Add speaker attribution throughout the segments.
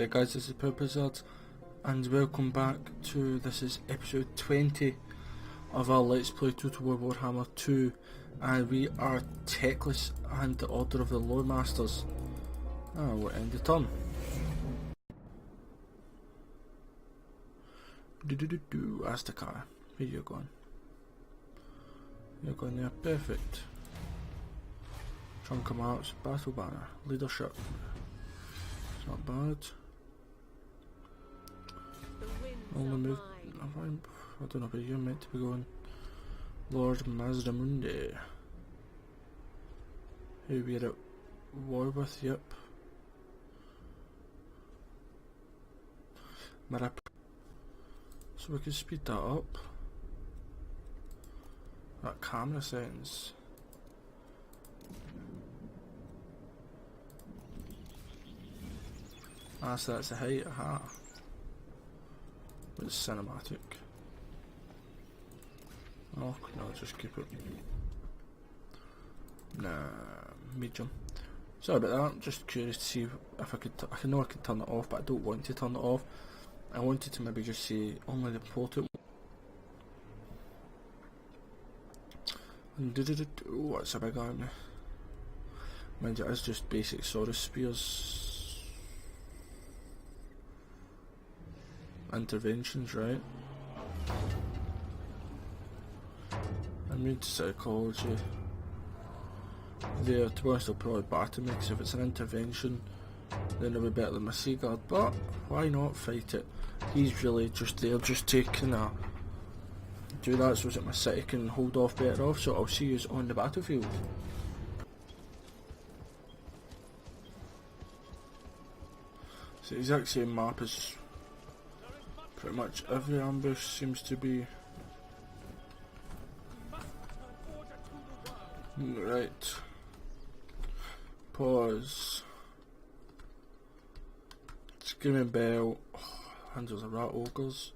Speaker 1: Hey guys, this is ProudPidgezard and welcome back to, this is episode 20 of our Let's Play Total War Warhammer 2, and we are Teclis and the Order of the Lore Masters. We'll end the turn. Aztecar, where you going? You're going there, perfect. Trunk of Marks, Battle Banner, Leadership. It's not bad. Only move. I don't know where you're meant to be going. Lord Mazdamundi. Who we're at war with, yep. So we can speed that up. That camera settings. So that's the height, aha. It's cinematic. Oh, no, just keep it. Nah, medium. Sorry about that, just curious to see if I could, I know I could turn it off, but I don't want to turn it off. I wanted to maybe just say only the important. Oh, it's a big army. Mind you, it is just basic Saurus spears. Interventions, right? Immune to psychology. There, to be honest, I'll probably batter me, because if it's an intervention, then it'll be better than my Seaguard, but why not fight it? He's really just there, just taking a do that so that my city can hold off better off, so I'll see you on the battlefield. It's the exact same map as pretty much every ambush seems to be. Right. Pause. Screaming Bell. Oh, handles of rat ogres.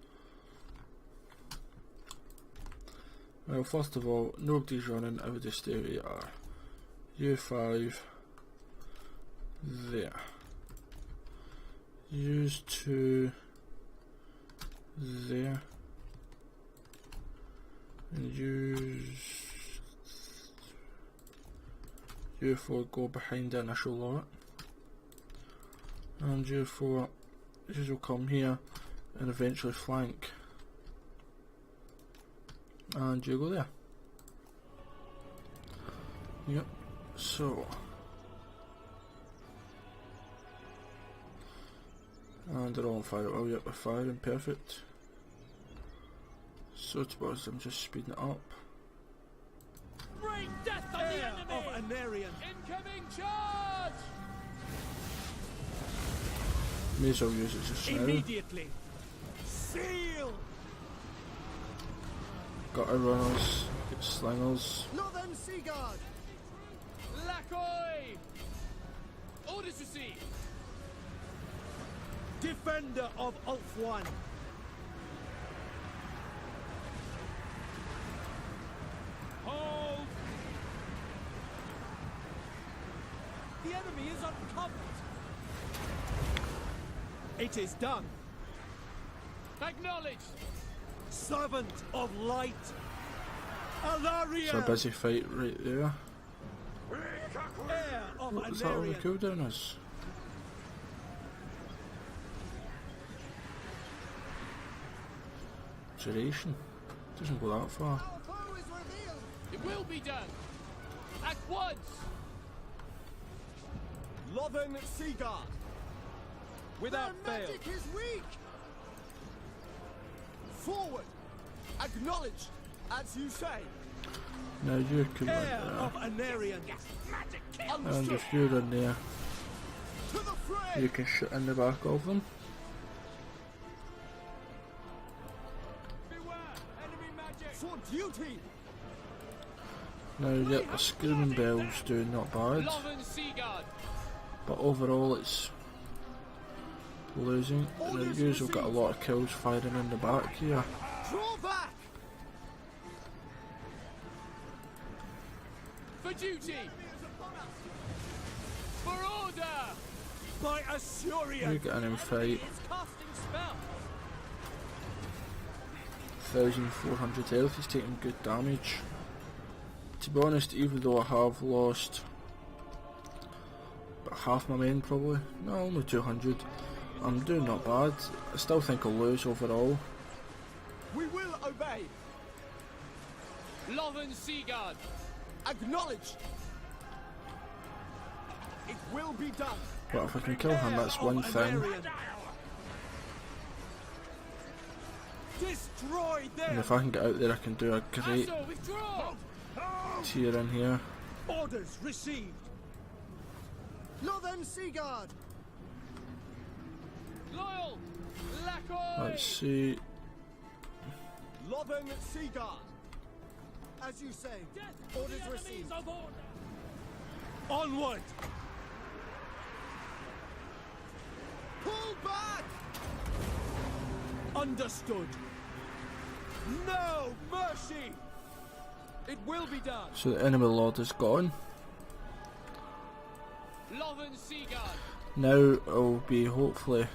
Speaker 1: Well, first of all, nobody's running out of the stereo. U5 there. Use 2 there. And use U4 go behind the initial lot. And U4 will come here and eventually flank. And you go there. Yep, so. And they're all on fire. Oh, yep, we're firing, perfect. So suppose I'm just speeding it up.
Speaker 2: Bring death on the enemy! Of Anarian. Incoming charge!
Speaker 1: May as well use it just now.
Speaker 2: Immediately. Seal!
Speaker 1: Got our runners, get slingers.
Speaker 2: Northern Seaguard! Lacoy! Orders received! Defender of Ulf 1. Hold! The enemy is uncovered! It is done! Acknowledged! Servant of light! Alaria!
Speaker 1: It's a busy fight right there.
Speaker 2: Heir of
Speaker 1: What is that all the
Speaker 2: Anarian.
Speaker 1: cooldown is? Duration. Doesn't go that far.
Speaker 2: Our foe is revealed! It will be done! At once! Lothern Seaguard! Without fail! Their magic is weak! Forward! Acknowledge! As you say!
Speaker 1: Now you can run
Speaker 2: Heir of
Speaker 1: there.
Speaker 2: Anarian!
Speaker 1: And if you're in there,
Speaker 2: To the fray!
Speaker 1: you can shoot in the back of them.
Speaker 2: Beware! Enemy magic! For duty!
Speaker 1: Now, yep, the Screaming Bell's doing not bad,
Speaker 2: Lothern Seaguard!
Speaker 1: but overall it's losing. Now, you've got a lot of kills firing in the back here.
Speaker 2: Draw back! For duty! For order! By Assyria.
Speaker 1: You get in and fight.
Speaker 2: It's casting spells.
Speaker 1: 1400 health, he's taking good damage. To be honest, even though I have lost about half my men probably, no, only 200, I'm doing not bad. I still think I'll lose overall.
Speaker 2: We will obey. Loven Seaguard. Acknowledged. It will be done.
Speaker 1: But if I can kill him, that's one thing.
Speaker 2: Destroy them.
Speaker 1: And if I can get out there, I can do a great tier in here.
Speaker 2: Orders received. Northern Seaguard. Loyal. Lacoy.
Speaker 1: Let's see.
Speaker 2: Loven Seaguard. As you say. Orders received. Onward. Pull back. Understood. No mercy. It will be done.
Speaker 1: So the enemy lord is gone.
Speaker 2: Loven Seaguard.
Speaker 1: Now I'll be hopefully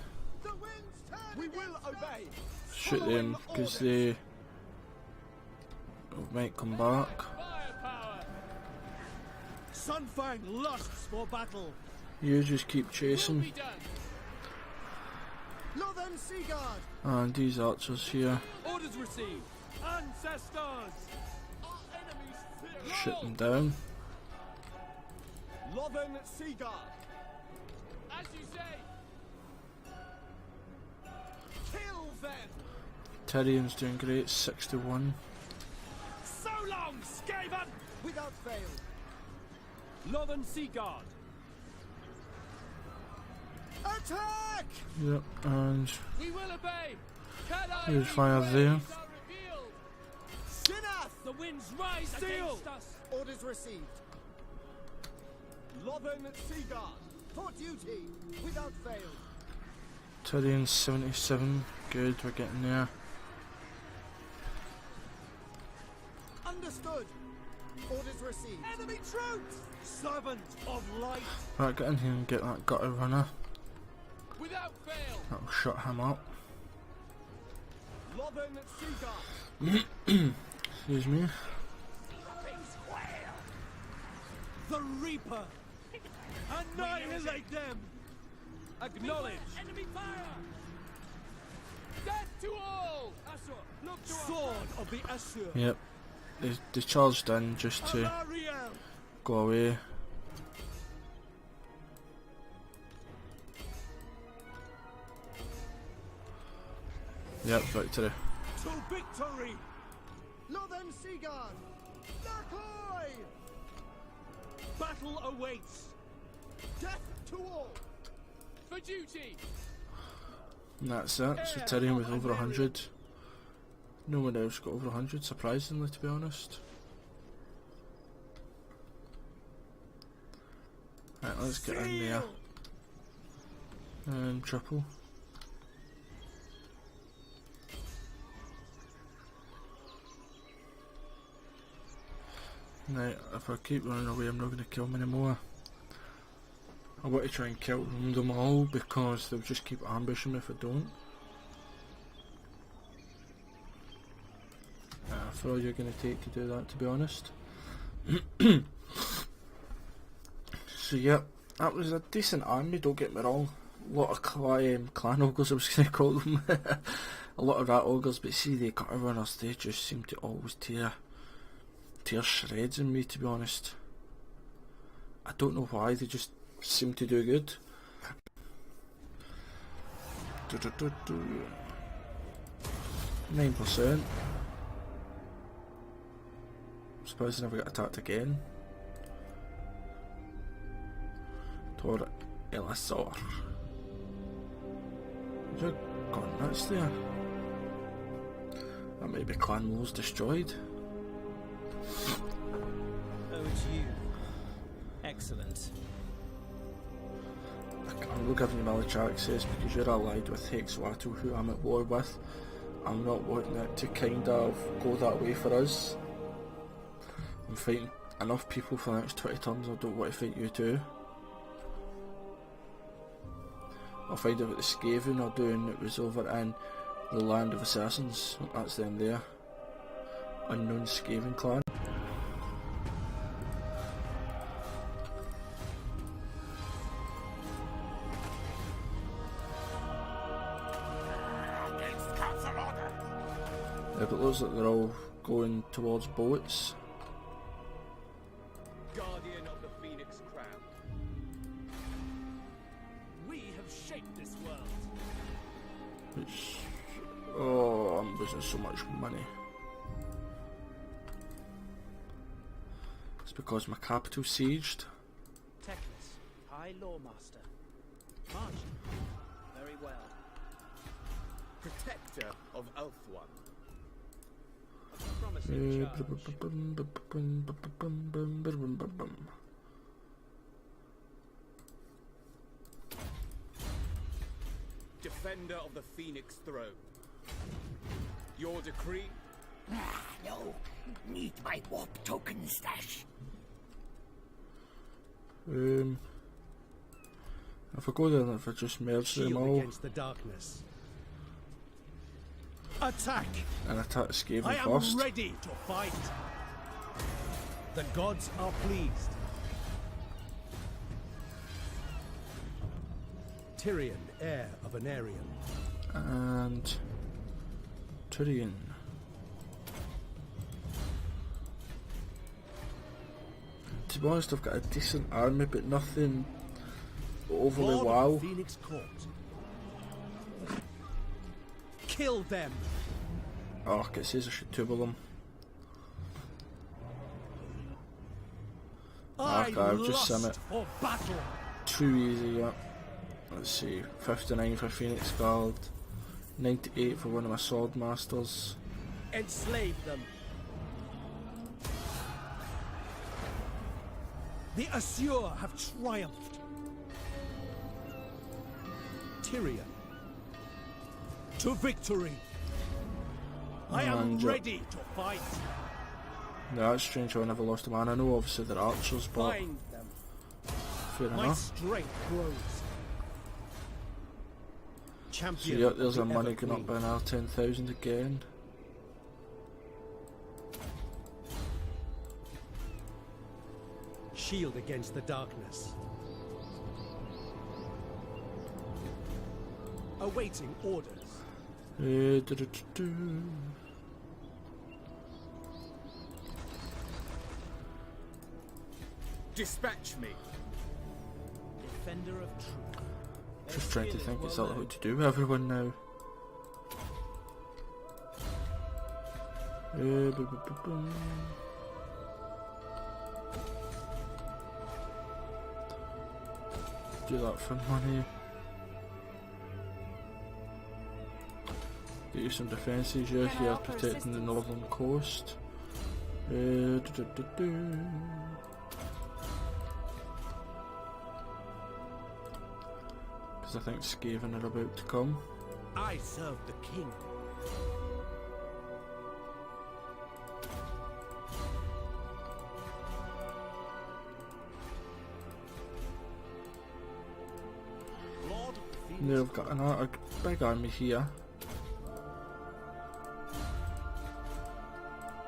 Speaker 2: The winds turn. We will obey.
Speaker 1: shoot them because they might come back.
Speaker 2: Firepower. Sunfang lusts for battle.
Speaker 1: You just keep
Speaker 2: Will
Speaker 1: chasing,
Speaker 2: be done. Northern Seaguard.
Speaker 1: and these archers here
Speaker 2: Orders received. Ancestors. Our enemies fear.
Speaker 1: shoot them down.
Speaker 2: Loven Seaguard. As you say. Kill them.
Speaker 1: Tyrion's doing great, 61.
Speaker 2: So long, skaven. Without fail. Loven Seaguard. Attack!
Speaker 1: Yep, and
Speaker 2: We will obey.
Speaker 1: here's fire there.
Speaker 2: Sinath! The winds rise against us. Orders received. Loven Seaguard. For duty. Without fail.
Speaker 1: Tyrion's 77. Good, we're getting there.
Speaker 2: Understood. Orders received. Enemy troops! Servant of light.
Speaker 1: Right, get in here and get that gutter runner.
Speaker 2: Without fail.
Speaker 1: That'll shut him up.
Speaker 2: Loven Seaguard.
Speaker 1: Excuse me.
Speaker 2: The Reaper. Annihilate them. Acknowledge. Enemy fire. Death to all. Assur. Look to Sword of the Assur.
Speaker 1: Yep, they charged in just to
Speaker 2: Alariel.
Speaker 1: go away. Yep, victory.
Speaker 2: To victory. Northern Seaguard. Lacoy. Battle awaits. Death to all. For duty.
Speaker 1: And that's it. So Tyrion with over 100. No one else got over 100, surprisingly, to be honest. Right, let's get in there. And triple. Right, if I keep running away, I'm not going to kill them anymore. I want to try and kill them all because they'll just keep ambushing me if I don't. For all you're going to take to do that, to be honest. So yeah, that was a decent army, don't get me wrong. A lot of clan ogres, I was going to call them. A lot of rat ogres, but see the gutter runners, they just seem to always tear shreds in me, to be honest. I don't know why, they just seem to do good. 9%. Suppose I never get attacked again. Tor Elasor. You're gone nuts there. That may be clan walls destroyed.
Speaker 3: Oh, it's you. Excellent.
Speaker 1: I'm not giving you military access because you're allied with Hexwattle, who I'm at war with. I'm not wanting it to kind of go that way for us. I'm fighting enough people for the next 20 turns, I don't want to fight you too. I'll find out what the Skaven are doing. It was over in the Land of Assassins. That's them there. Unknown Skaven clan. Yeah, but it looks like they're all going towards boats.
Speaker 2: Guardian of the Phoenix Crown. We have shaped this world.
Speaker 1: Which, oh, I'm losing so much money. It's because my capital's sieged.
Speaker 3: Teclis, High Lawmaster. Marching. Very well.
Speaker 2: Protector of Elfone.
Speaker 3: Promising charge.
Speaker 2: Defender of the Phoenix Throne. Your decree?
Speaker 4: No, need my warp token stash.
Speaker 1: If I go there, if I just merge them all
Speaker 5: against the darkness. Attack!
Speaker 1: and attack Skaven
Speaker 5: I am
Speaker 1: first.
Speaker 5: ready to fight. The gods are pleased. Tyrion, heir of Anarion.
Speaker 1: And Tyrion. To be honest, I've got a decent army, but nothing overly
Speaker 5: Lord
Speaker 1: wow.
Speaker 5: of Phoenix Court. Kill them.
Speaker 1: Oh, it says I should tuber them. Okay, I've just seen it.
Speaker 5: For battle.
Speaker 1: Too easy, yeah. Let's see, 59 for Phoenix Guard, 98 for one of my Sword Masters.
Speaker 5: Enslave them. The Assur have triumphed. Tyrion. To victory. I am
Speaker 1: And,
Speaker 5: ready to fight.
Speaker 1: No, that's strange how I never lost a man. I know obviously they're archers, but
Speaker 5: Find them.
Speaker 1: fair
Speaker 5: My
Speaker 1: enough.
Speaker 5: strength grows.
Speaker 1: So
Speaker 5: Champion.
Speaker 1: yeah, there's
Speaker 5: of
Speaker 1: our
Speaker 5: the
Speaker 1: money going up by
Speaker 5: Evergreen.
Speaker 1: another 10,000 again.
Speaker 5: Shield against the darkness. Awaiting orders.
Speaker 1: Do-do-do-do.
Speaker 2: Dispatch me.
Speaker 3: Defender of truth.
Speaker 1: Just trying to think exactly what to do with everyone now. Bu-bu-bu-bum. Do that for money. Get you some defences, yeah,
Speaker 6: Can I
Speaker 1: here
Speaker 6: offer
Speaker 1: protecting the
Speaker 6: assistance?
Speaker 1: northern coast. Do-do-do-do. Because I think Skaven are about to come.
Speaker 5: I serve the king. Lord of the Phoenix
Speaker 1: They've got a big army here.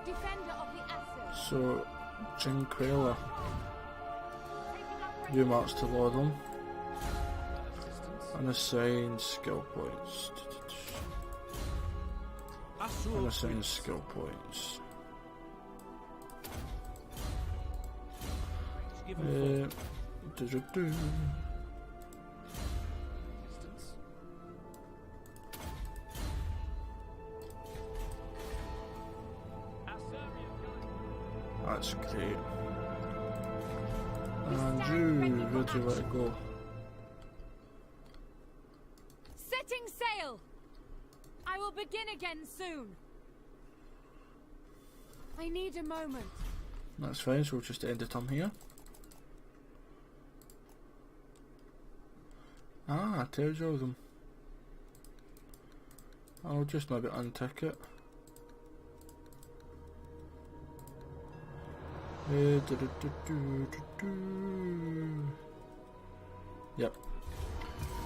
Speaker 6: Defender of the Assur.
Speaker 1: So, Jinquela, you march to Lordham and assign skill points.
Speaker 5: Assur
Speaker 1: And assign
Speaker 5: Prince.
Speaker 1: skill points.
Speaker 3: Given
Speaker 1: Do-do-do.
Speaker 3: distance.
Speaker 1: That's great. And you, where do you want to go?
Speaker 6: Setting sail! I will begin again soon. I need a moment.
Speaker 1: That's fine, so we'll just end the turn here. Ah, it tells you all of them. I'll just maybe untick it. Yep.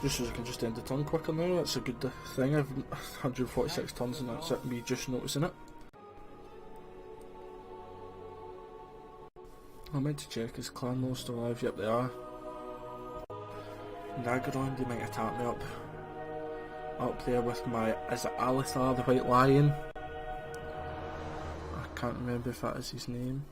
Speaker 1: Just so I can just end the turn quicker now, that's a good thing. I've 146 turns and that's it, me just noticing it. I meant to check, is Clanmore still alive? Yep, they are. Nagaron, they might attack me up there with my, is it Alithar, the White Lion? I can't remember if that is his name.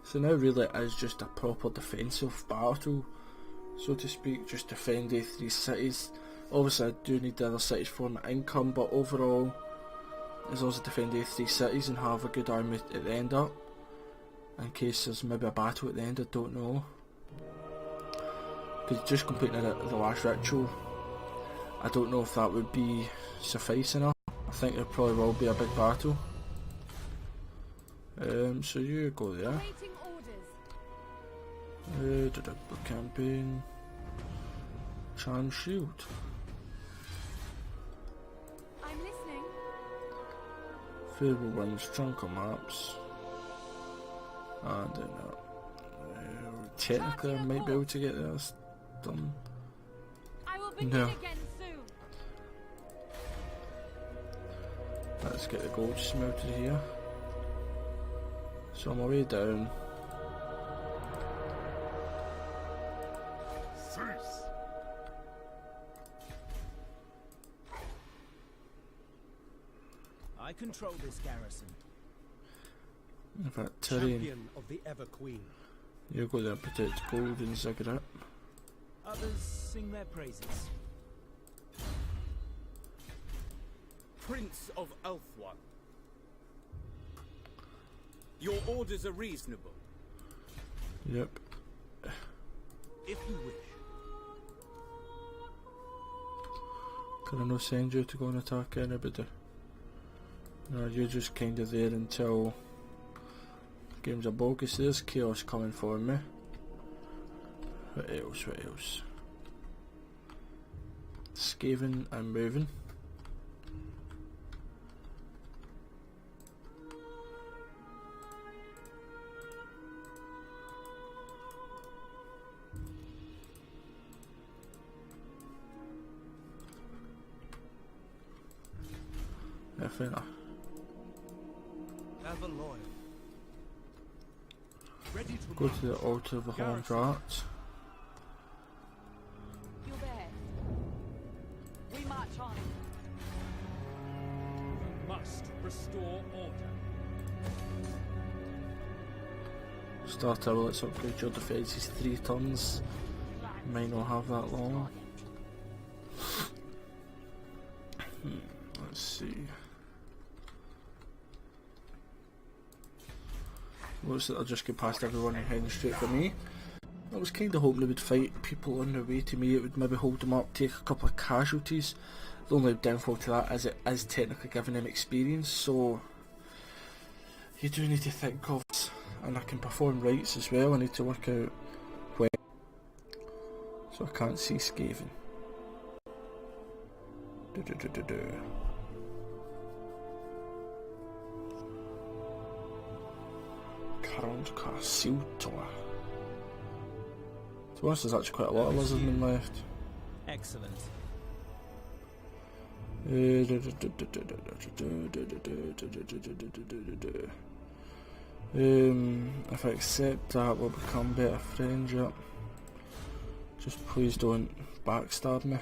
Speaker 1: So now really it is just a proper defensive battle, so to speak, just defend the 3 cities. Obviously I do need the other cities for my income, but overall as long as I defend the 3 cities and have a good army at the end up, in case there's maybe a battle at the end, I don't know. Because just completing the last ritual, I don't know if that would be suffice enough. I think there probably will be a big battle. So you go there.
Speaker 6: Awaiting orders.
Speaker 1: Campaign. Charm Shield.
Speaker 6: I'm listening.
Speaker 1: Favorable winds, chunk of maps. And then technically I might be able to get this done.
Speaker 6: I will begin
Speaker 1: No.
Speaker 6: again soon.
Speaker 1: Let's get the gold smelted here. So on my way down.
Speaker 3: I control this garrison.
Speaker 1: In fact, Tyrion,
Speaker 5: Champion of the Ever Queen.
Speaker 1: you go there and protect gold and Ziggurat.
Speaker 3: Others sing their praises.
Speaker 2: Prince of Elfwan. Your orders are reasonable.
Speaker 1: Yep.
Speaker 2: If you wish.
Speaker 1: Can I not send you to go and attack anybody? No, you're just kind of there until games are bogus. There's chaos coming for me. What else? What else? Skaven, I'm moving. Yeah, fair enough.
Speaker 5: Ever loyal. Ready to
Speaker 1: Go
Speaker 5: march.
Speaker 1: to the altar of the Horned Rats.
Speaker 6: You'll bear. We march on.
Speaker 2: Must restore order.
Speaker 1: Start out, let's upgrade your defences 3 turns. Might not have that long. Let's see. Looks like they'll just get past everyone and heading straight for me. I was kind of hoping they would fight people on their way to me. It would maybe hold them up, take a couple of casualties. The only downfall to that is it is technically giving them experience, so you do need to think of, and I can perform rites as well. I need to work out when, so I can't see Skaven. Current Castle Tower. To be honest, there's actually quite a lot of lizardmen left.
Speaker 3: Excellent.
Speaker 1: If I accept that, we'll become better friends, yep. Just please don't backstab me.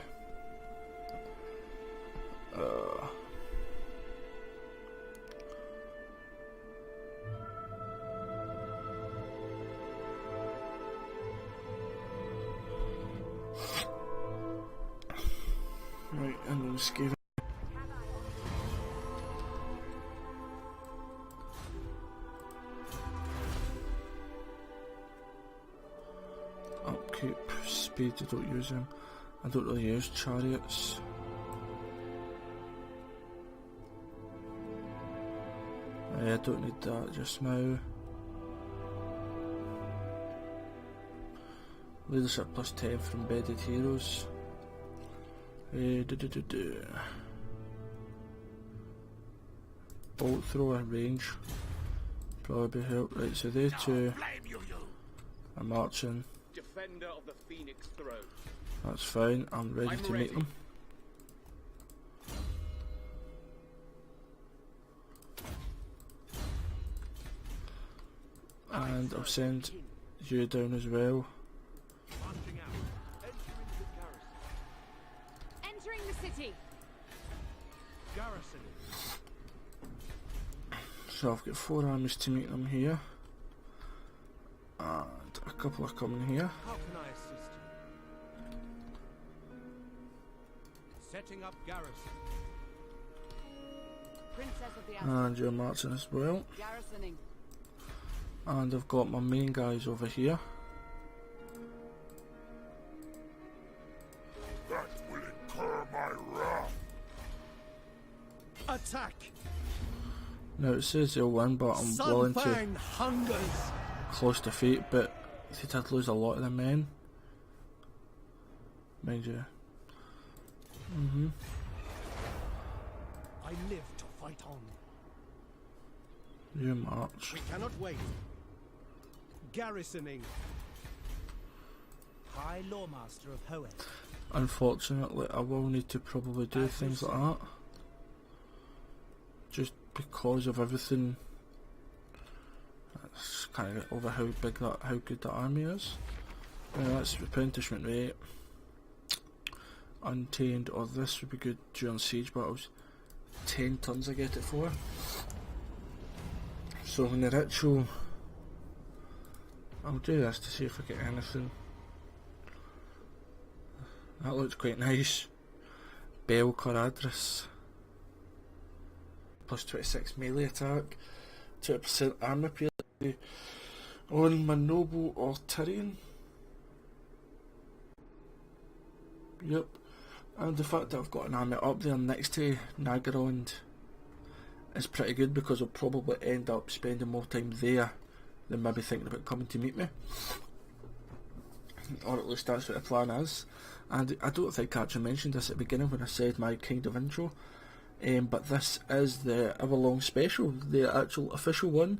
Speaker 1: Right, and then Skaven. Upkeep, speed, I don't use them. I don't really use chariots. I don't need that just now. Leadership plus 10 from embedded heroes. Bolt throw and range. Probably be help. Right, so they two
Speaker 4: Blame you, you.
Speaker 1: are marching.
Speaker 2: Defender of the Phoenix throne.
Speaker 1: That's fine. I'm ready to meet them. And I'll send you down as well.
Speaker 2: Marching out. Entering the garrison.
Speaker 6: Entering the city.
Speaker 2: Garrison.
Speaker 1: So I've got 4 armies to meet them here. And a couple are coming here.
Speaker 2: How can I assist you? Setting up garrison.
Speaker 6: Princess of the Azure.
Speaker 1: And you're marching as well.
Speaker 6: Garrisoning.
Speaker 1: And I've got my main guys over here.
Speaker 4: That will incur my wrath.
Speaker 5: Attack!
Speaker 1: Now it says they'll win, but I'm willing to
Speaker 5: Sunfang hungers!
Speaker 1: close defeat, but they did lose a lot of their men. Mind you.
Speaker 5: I live to fight on.
Speaker 1: You march.
Speaker 5: We cannot wait. Garrisoning.
Speaker 3: High Lawmaster of Hordes.
Speaker 1: Unfortunately, I will need to probably do things like that. Just because of everything. It's kind of over how big that, how good that army is. That's replenishment rate. Untamed, or this would be good during siege battles. 10 tons I get it for. So in the ritual, I'll do this to see if I get anything. That looks quite nice. Bel Coradris. Plus 26 melee attack. 20% armor pierce on my noble or Tyrian. Yep. And the fact that I've got an army up there next to Nagarond is pretty good, because I'll probably end up spending more time there than maybe thinking about coming to meet me. Or at least that's what the plan is. And I don't think I actually mentioned this at the beginning when I said my kind of intro, but this is the Everlong special, the actual official one.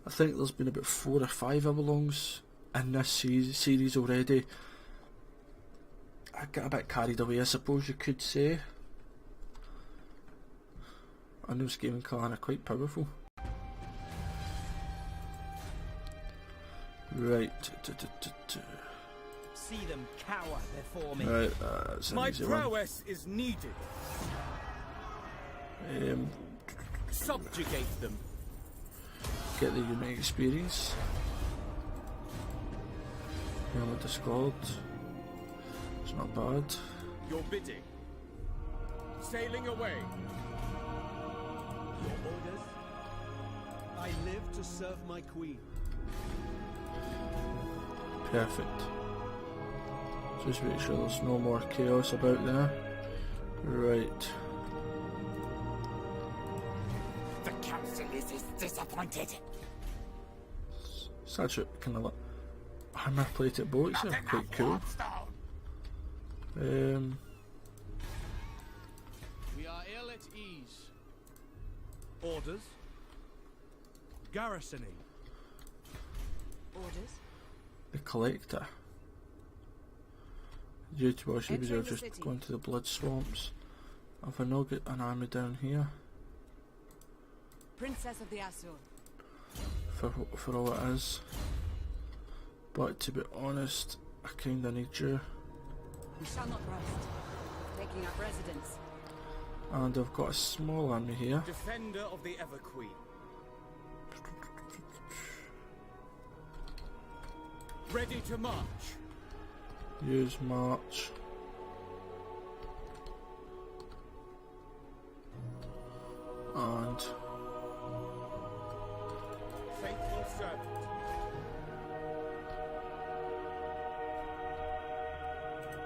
Speaker 1: I think there's been about 4 or 5 Everlongs in this series already. I get a bit carried away, I suppose you could say. I know Skaven clan are quite powerful. Right.
Speaker 3: See them cower before me.
Speaker 1: Right, that's an
Speaker 2: My
Speaker 1: easy one.
Speaker 2: prowess is needed. Subjugate them.
Speaker 1: Get the unique experience. Helmet Discord. It's not bad.
Speaker 2: Your bidding. Sailing away.
Speaker 5: Your orders? I live to serve my queen.
Speaker 1: Perfect. Just make sure there's no more chaos about there. Right.
Speaker 4: The council is disappointed.
Speaker 1: It's actually kind of like armor plated boats, they're quite cool.
Speaker 2: We are ill at ease.
Speaker 5: Orders? Garrisoning.
Speaker 6: Orders.
Speaker 1: The Collector. Due to us, we
Speaker 6: Entering
Speaker 1: are
Speaker 6: the
Speaker 1: just
Speaker 6: city.
Speaker 1: going to the blood swamps. Have I not got an army down here?
Speaker 6: Princess of the Azure.
Speaker 1: For all it is. But to be honest, I kinda need you.
Speaker 6: We shall not rest. Taking up residence.
Speaker 1: And I've got a small army here.
Speaker 2: Defender of the Ever Queen. Ready to march.
Speaker 1: Use march. And
Speaker 2: Faithful servant.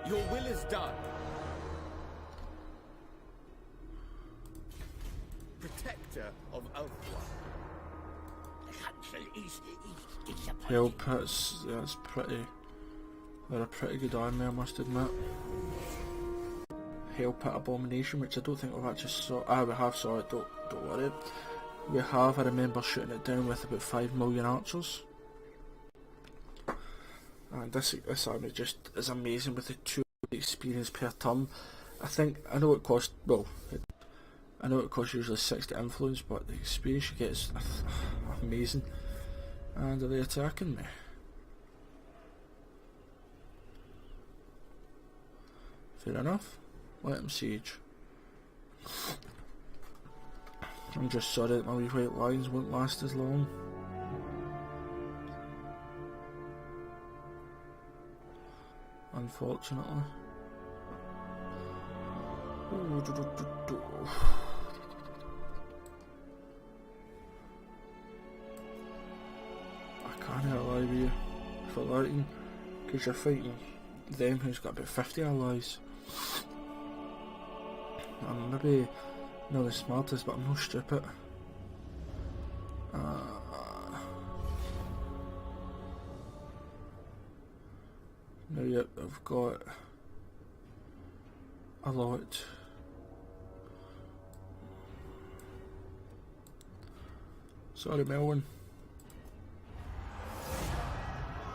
Speaker 2: Your will is done. Protector of Elfwa.
Speaker 4: The council is disappointed.
Speaker 1: Hell Pits, that's pretty. They're a pretty good army, I must admit. Hell Pit Abomination, which I don't think we've actually saw. Ah, we have saw it, don't worry. we have, I remember shooting it down with about 5 million archers. And this army just is amazing with the 2 experience per turn. I know it costs, well, I know it costs usually 60 influence, but the experience you get is amazing. And are they attacking me? Fair enough. Let them siege. I'm just sorry that my wee white lines won't last as long. Unfortunately. I can't ally with you for that, because you're fighting them who's got about 50 allies. I'm maybe not the smartest, but I'm not stupid. Now, yep, I've got a lot. Sorry, Melvin.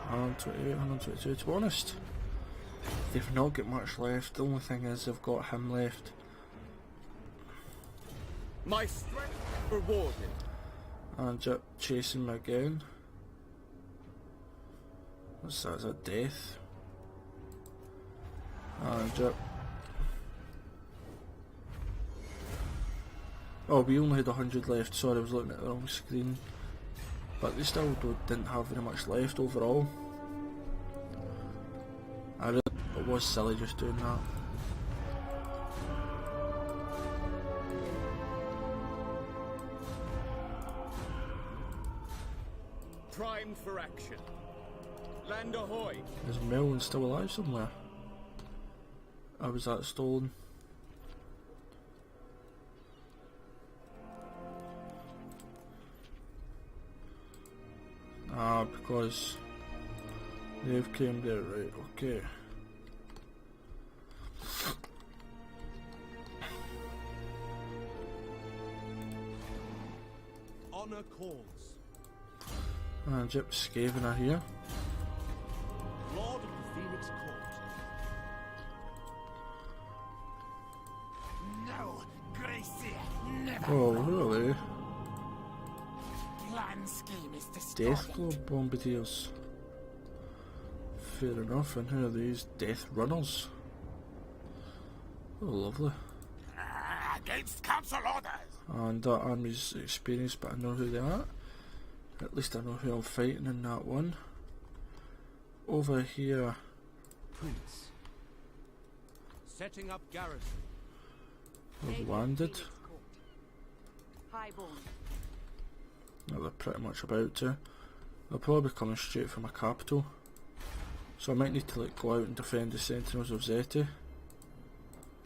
Speaker 1: 128, 122. To be honest, they've not got much left. The only thing is they've got him left.
Speaker 2: My strength rewarded.
Speaker 1: And yep, chasing me again. What's that? Is that death? And yep. Oh, we only had 100 left. Sorry, I was looking at the wrong screen. But they still didn't have very much left overall. It was silly just doing that.
Speaker 2: Primed for action. Land ahoy.
Speaker 1: Is Melvin still alive somewhere? Or was that stolen? Because they've came there, right, okay.
Speaker 5: Honor calls.
Speaker 1: And yep, skaven are here.
Speaker 5: Lord of the Phoenix Court.
Speaker 4: No, Gracie, never.
Speaker 1: Oh, really?
Speaker 4: Plan scheme is destroyed.
Speaker 1: Deathglobe bombardiers. Fair enough, and who are these? Death runners. Oh, lovely.
Speaker 4: Against council orders.
Speaker 1: And that army's experienced, but I know who they are. At least I know who I'm fighting in that one. Over here.
Speaker 5: Prince. Setting up garrison.
Speaker 1: We've landed.
Speaker 6: Highborn.
Speaker 1: Well, they're pretty much about to. They'll probably be coming straight from my capital. So I might need to go out and defend the Sentinels of Zeti.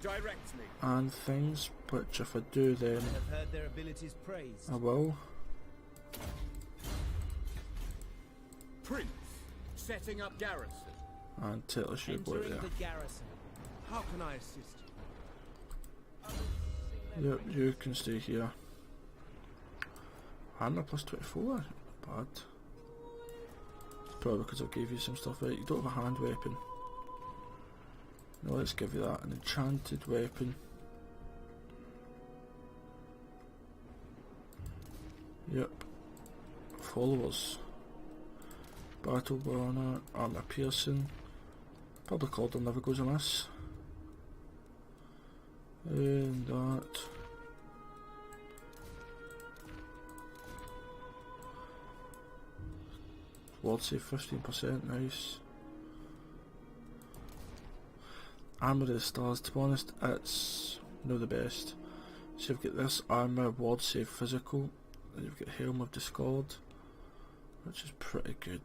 Speaker 2: Direct me.
Speaker 1: And things, which if I do then
Speaker 5: I've heard their abilities praised.
Speaker 1: I will.
Speaker 2: Prince. Setting up garrison.
Speaker 1: And Teclis, you go out
Speaker 5: Entering
Speaker 1: there.
Speaker 5: the garrison. How can I assist you?
Speaker 1: Yep, you can stay here. Armor plus 24, not bad. It's probably because I gave you some stuff, right? You don't have a hand weapon. No, let's give you that. An enchanted weapon. Yep. Followers. Battle banner, armor piercing. Public order never goes amiss. And that. Ward save 15%, nice. Armour of the Stars, to be honest, it's not the best. So you've got this armour, ward save physical, and you've got Helm of Discord, which is pretty good.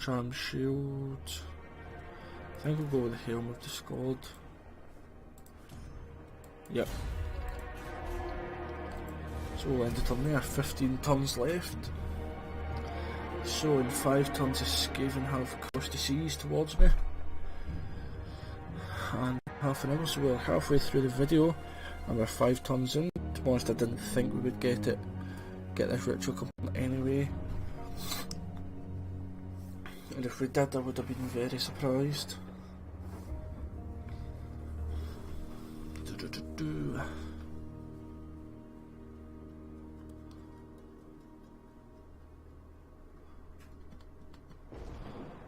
Speaker 1: Charm Shield. I think we'll go with the Helm of Discord. Yep. So we'll end it on there, 15 turns left. So in 5 turns the Skaven have crossed the seas towards me. And half an hour, so we're halfway through the video and we're 5 turns in. be honest, I didn't think we would get this ritual complete anyway. And if we did, I would have been very surprised.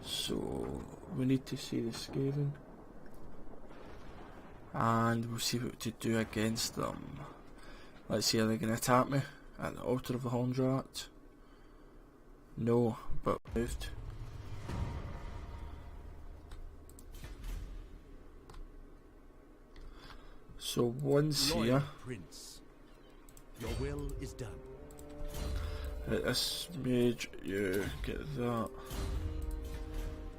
Speaker 1: So we need to see the skaven, and we'll see what to do against them. Let's see, are they going to attack me at the altar of the Hornrat? No, but moved. So once
Speaker 5: Loyal
Speaker 1: here,
Speaker 5: Prince, your will is done.
Speaker 1: at this mage, you get that.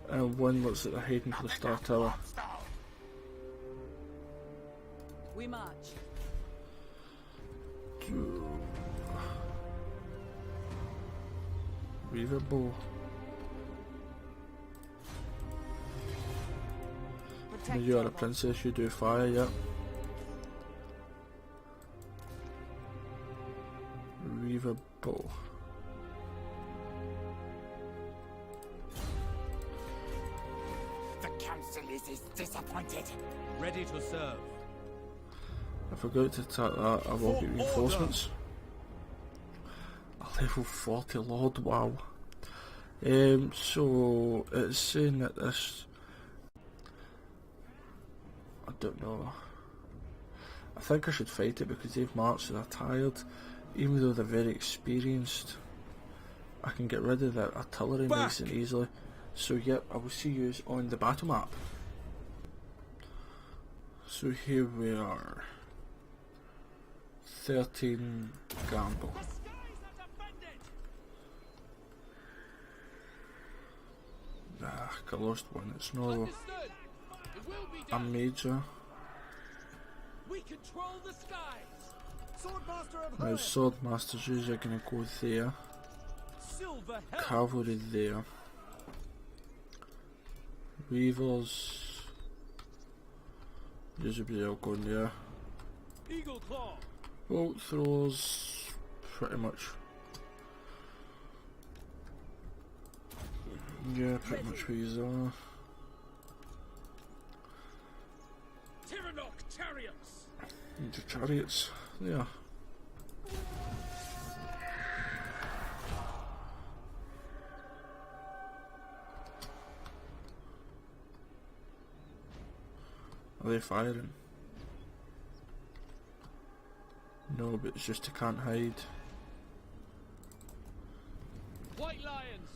Speaker 1: And one looks like they're heading for the Star Tower.
Speaker 6: We march.
Speaker 1: Weaver bow.
Speaker 6: Protect
Speaker 1: You are a
Speaker 6: our
Speaker 1: princess, you do fire, yeah. Weaver bow.
Speaker 4: The council is disappointed.
Speaker 5: Ready to serve.
Speaker 1: I forgot to attack that, I will get reinforcements. A level 40 lord, wow. So it's saying that this, I don't know. I think I should fight it because they've marched and they're tired. Even though they're very experienced, I can get rid of their artillery nice and easily. So yep, I will see you on the battle map. So here we are. 13 gamble.
Speaker 2: The skies are defended.
Speaker 1: I lost one, it's no
Speaker 2: Understood. It will be
Speaker 1: a
Speaker 2: done.
Speaker 1: major.
Speaker 2: We control the skies.
Speaker 5: Swordmaster of
Speaker 1: Now swordmasters usually are going to go there.
Speaker 2: Silver helm.
Speaker 1: Cavalry there. Weavers usually all go there.
Speaker 2: Eagle claw.
Speaker 1: Bolt throwers pretty much. Yeah, pretty much who you are.
Speaker 2: Tyrannok chariots.
Speaker 1: Into chariots. Yeah. Are they firing? No, but it's just they can't hide.
Speaker 2: White lions.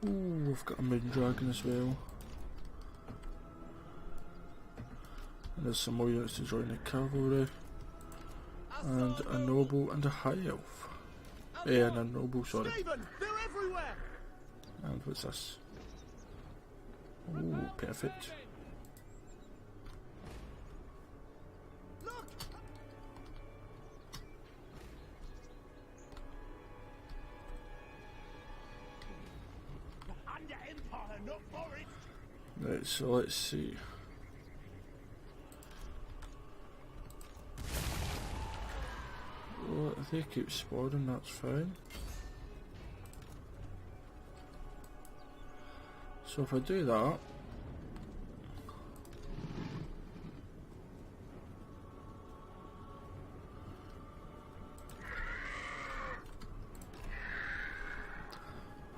Speaker 1: Ooh, we've got a moon dragon as well. And there's some more units to join the cavalry. And a noble and a high elf. And a noble, sorry.
Speaker 5: Skaven, they're everywhere.
Speaker 1: And what's this? Ooh, perfect.
Speaker 5: Look.
Speaker 4: Under Empire, not forest.
Speaker 1: Right, so let's see. Well, if they keep spawning, that's fine. So if I do that,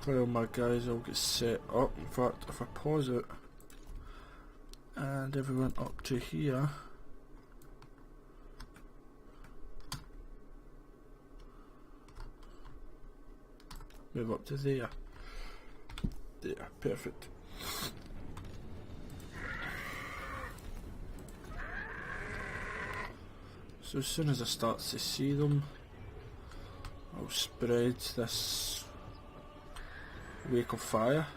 Speaker 1: well, my guys all get set up. In fact, if I pause it and everyone up to here, move up to there. There, perfect. So as soon as I start to see them, I'll spread this wake of fire.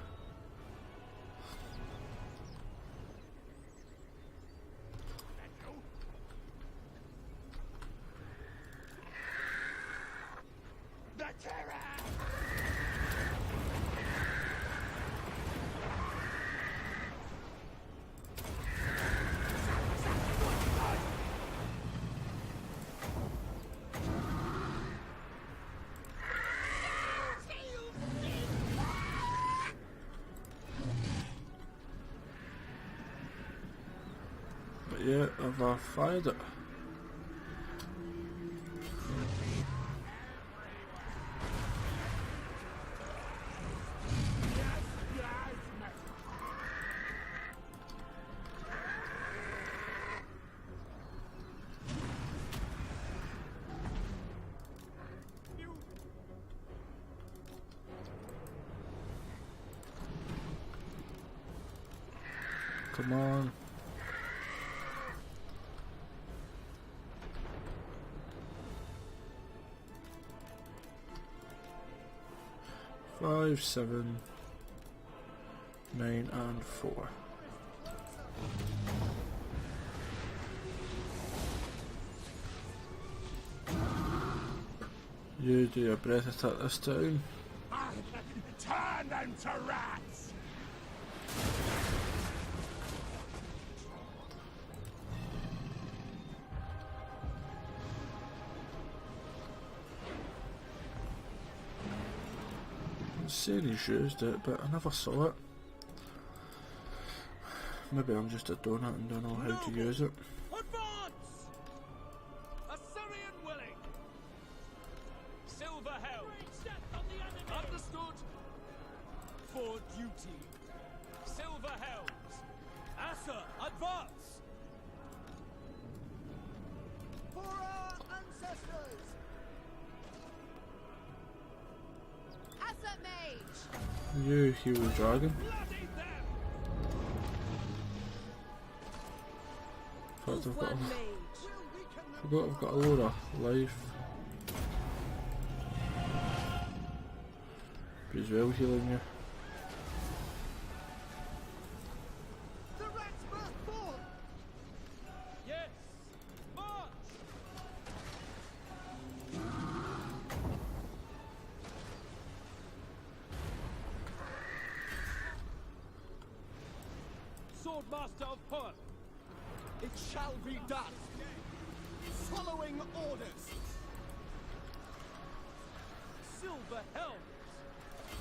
Speaker 1: yet. Have I fired it? Come on. Five, 7, 9, and 4. You do your breath attack this time.
Speaker 4: Turn them to rats!
Speaker 1: Saying he's used it, but I never saw it. Maybe I'm just a donut and don't know how to use it.
Speaker 2: Advance! Assyrian willing. Silver held. Understood. For duty. Silver held. Asa, advance!
Speaker 3: For our ancestors!
Speaker 6: Asset mage!
Speaker 1: You heal the dragon.
Speaker 2: Bloody them!
Speaker 1: In fact,
Speaker 6: One mage.
Speaker 1: forgot I've got a load of life. Be as well healing you.
Speaker 3: The rat's birth born!
Speaker 2: Yes! March! Swordmaster of Perth!
Speaker 5: It shall be done. Following orders.
Speaker 2: Silver helms!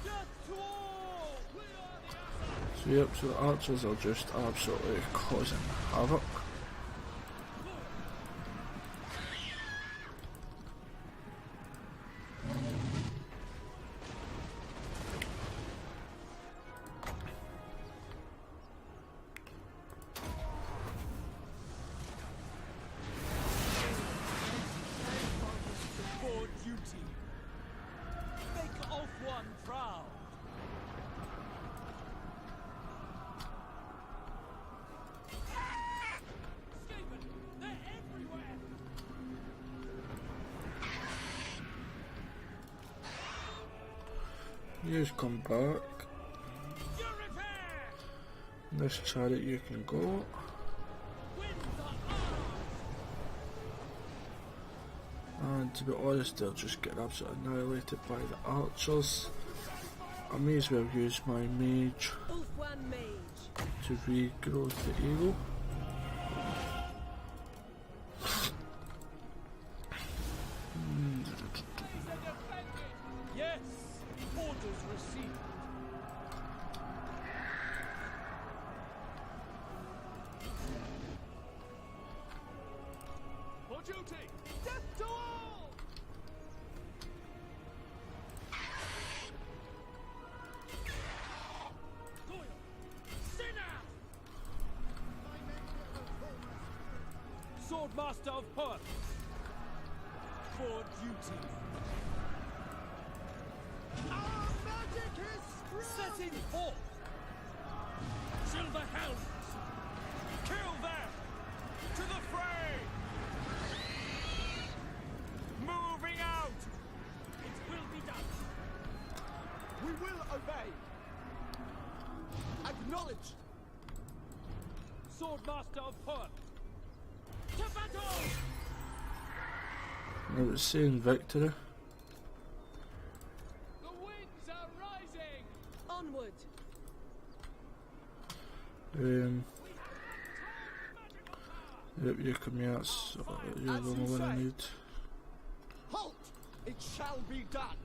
Speaker 2: Death to all! We are the Asa!
Speaker 1: So yep, so the archers are just absolutely causing havoc.
Speaker 2: For duty. Make of one proud. Skaven, they're everywhere.
Speaker 1: You just come back.
Speaker 2: You repair.
Speaker 1: This chariot you can go.
Speaker 2: Winds are ours.
Speaker 1: And to be honest, they'll just get absolutely annihilated by the archers. I may as well use my mage
Speaker 6: One mage.
Speaker 1: to regrow the eagle.
Speaker 2: Yes. Orders received. For duty. Death to all. Goyle. Sinner. Swordmaster of Perth. For duty.
Speaker 3: Our magic is strong!
Speaker 2: Setting forth! Silver helms! Kill them! To the fray! Moving out! It will be done!
Speaker 5: We will obey. Acknowledge.
Speaker 2: Swordmaster of Perth! To battle!
Speaker 1: I was saying victory.
Speaker 2: The winds are rising!
Speaker 6: Onward.
Speaker 1: Yep, you come here, that's you're the only one I need.
Speaker 5: Halt! It shall be done.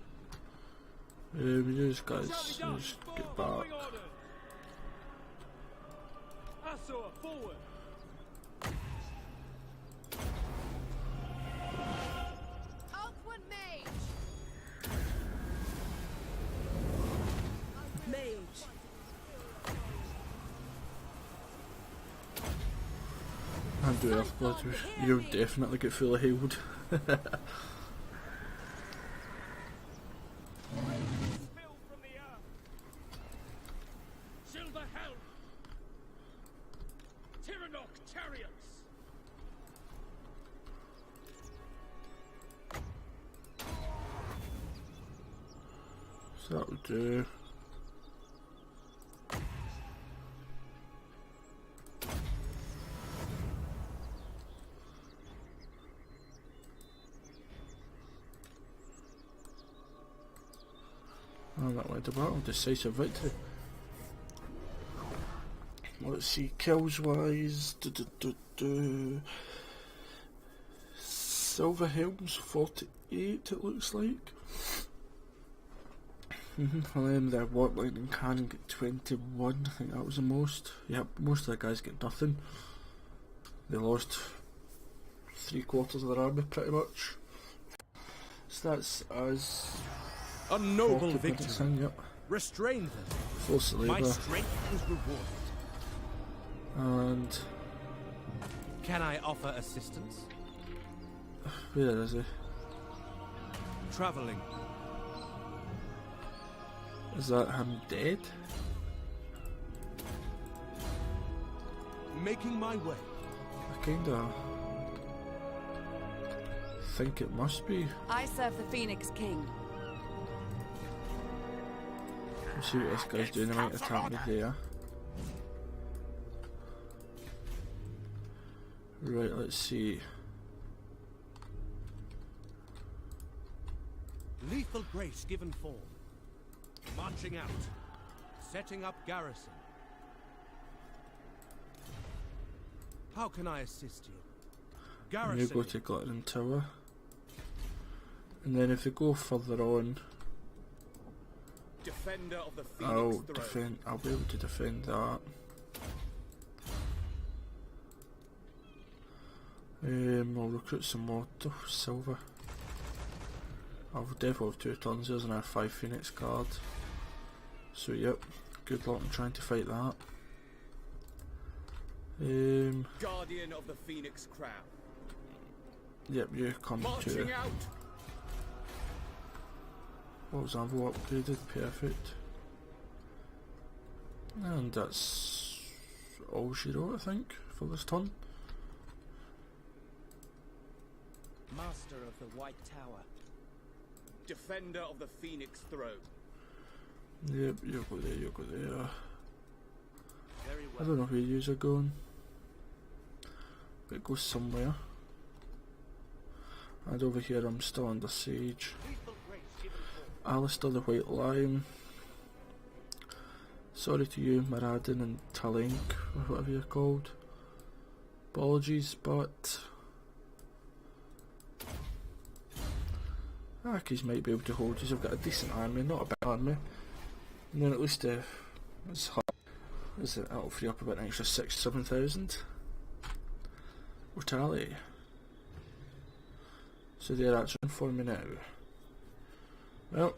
Speaker 1: You guys,
Speaker 2: Shall be done!
Speaker 1: just get
Speaker 2: Following
Speaker 1: back.
Speaker 2: orders! Asur, forward!
Speaker 1: do Earthblood, you'll definitely get fully healed.
Speaker 2: Spill from the earth. Silver helm. Tyrannok chariots.
Speaker 1: So that'll do. Oh, that went to battle. Decisive victory. Let's see, kills wise. Silver helms 48 it looks like. And then the warp lightning cannon get 21. I think that was the most. Yep, most of the guys get nothing. They lost 3/4 of their army pretty much. So that's us.
Speaker 5: A noble
Speaker 1: 40
Speaker 5: victory.
Speaker 1: minutes in, yep.
Speaker 5: Restrain them.
Speaker 1: Force the
Speaker 5: My
Speaker 1: labour.
Speaker 5: strength is rewarded.
Speaker 1: And
Speaker 5: Can I offer assistance?
Speaker 1: where is he?
Speaker 5: Traveling.
Speaker 1: Is that him dead?
Speaker 5: Making my way.
Speaker 1: I kinda think it must be.
Speaker 7: I serve the Phoenix King.
Speaker 1: Let's see what this guy's doing. He might attack me there. Right, let's see.
Speaker 5: Lethal grace given form. Marching out. Setting up garrison. How can I assist you?
Speaker 1: You
Speaker 5: Garrison.
Speaker 1: go to Glittering Tower. And then if we go further on,
Speaker 2: Defender of the Phoenix
Speaker 1: I'll
Speaker 2: throne.
Speaker 1: defend. I'll be able to defend that. I'll recruit some more silver. I'll definitely have 2 tons. There's another 5 Phoenix Guard. So yep, good luck in trying to fight that.
Speaker 2: Guardian of the Phoenix crown.
Speaker 1: Yep, you come
Speaker 2: Marching
Speaker 1: to.
Speaker 2: out.
Speaker 1: What was Anvil upgraded? Perfect. And that's all she wrote, I think, for this turn.
Speaker 2: Master of the White Tower. Defender of the Phoenix throne.
Speaker 1: Yep, you go there, you go there.
Speaker 2: Very
Speaker 1: I
Speaker 2: well.
Speaker 1: don't know where yous are going. But it goes somewhere. And over here I'm still under siege.
Speaker 2: Lethal grace given form.
Speaker 1: Alistair the White Lion. Sorry to you, Maradin and Talenk, or whatever you're called. Apologies, but Arkies might be able to hold us. I've got a decent army, not a big army. And then at least that'll free up about an extra 6,000-7,000 mortality. So they're actually for me now. Well,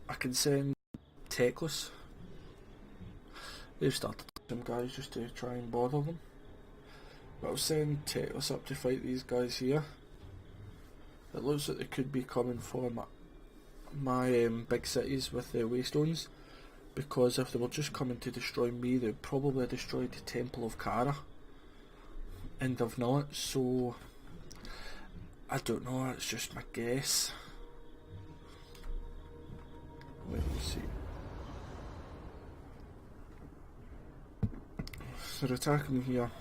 Speaker 1: I can send Teclis. They've started some guys just to try and bother them. But I'll send Teclis up to fight these guys here. It looks like they could be coming for my big cities with the Waystones, because if they were just coming to destroy me, they'd probably have destroyed the Temple of Kara, and they've not, so I don't know, it's just my guess. Let me see. So they're attacking me here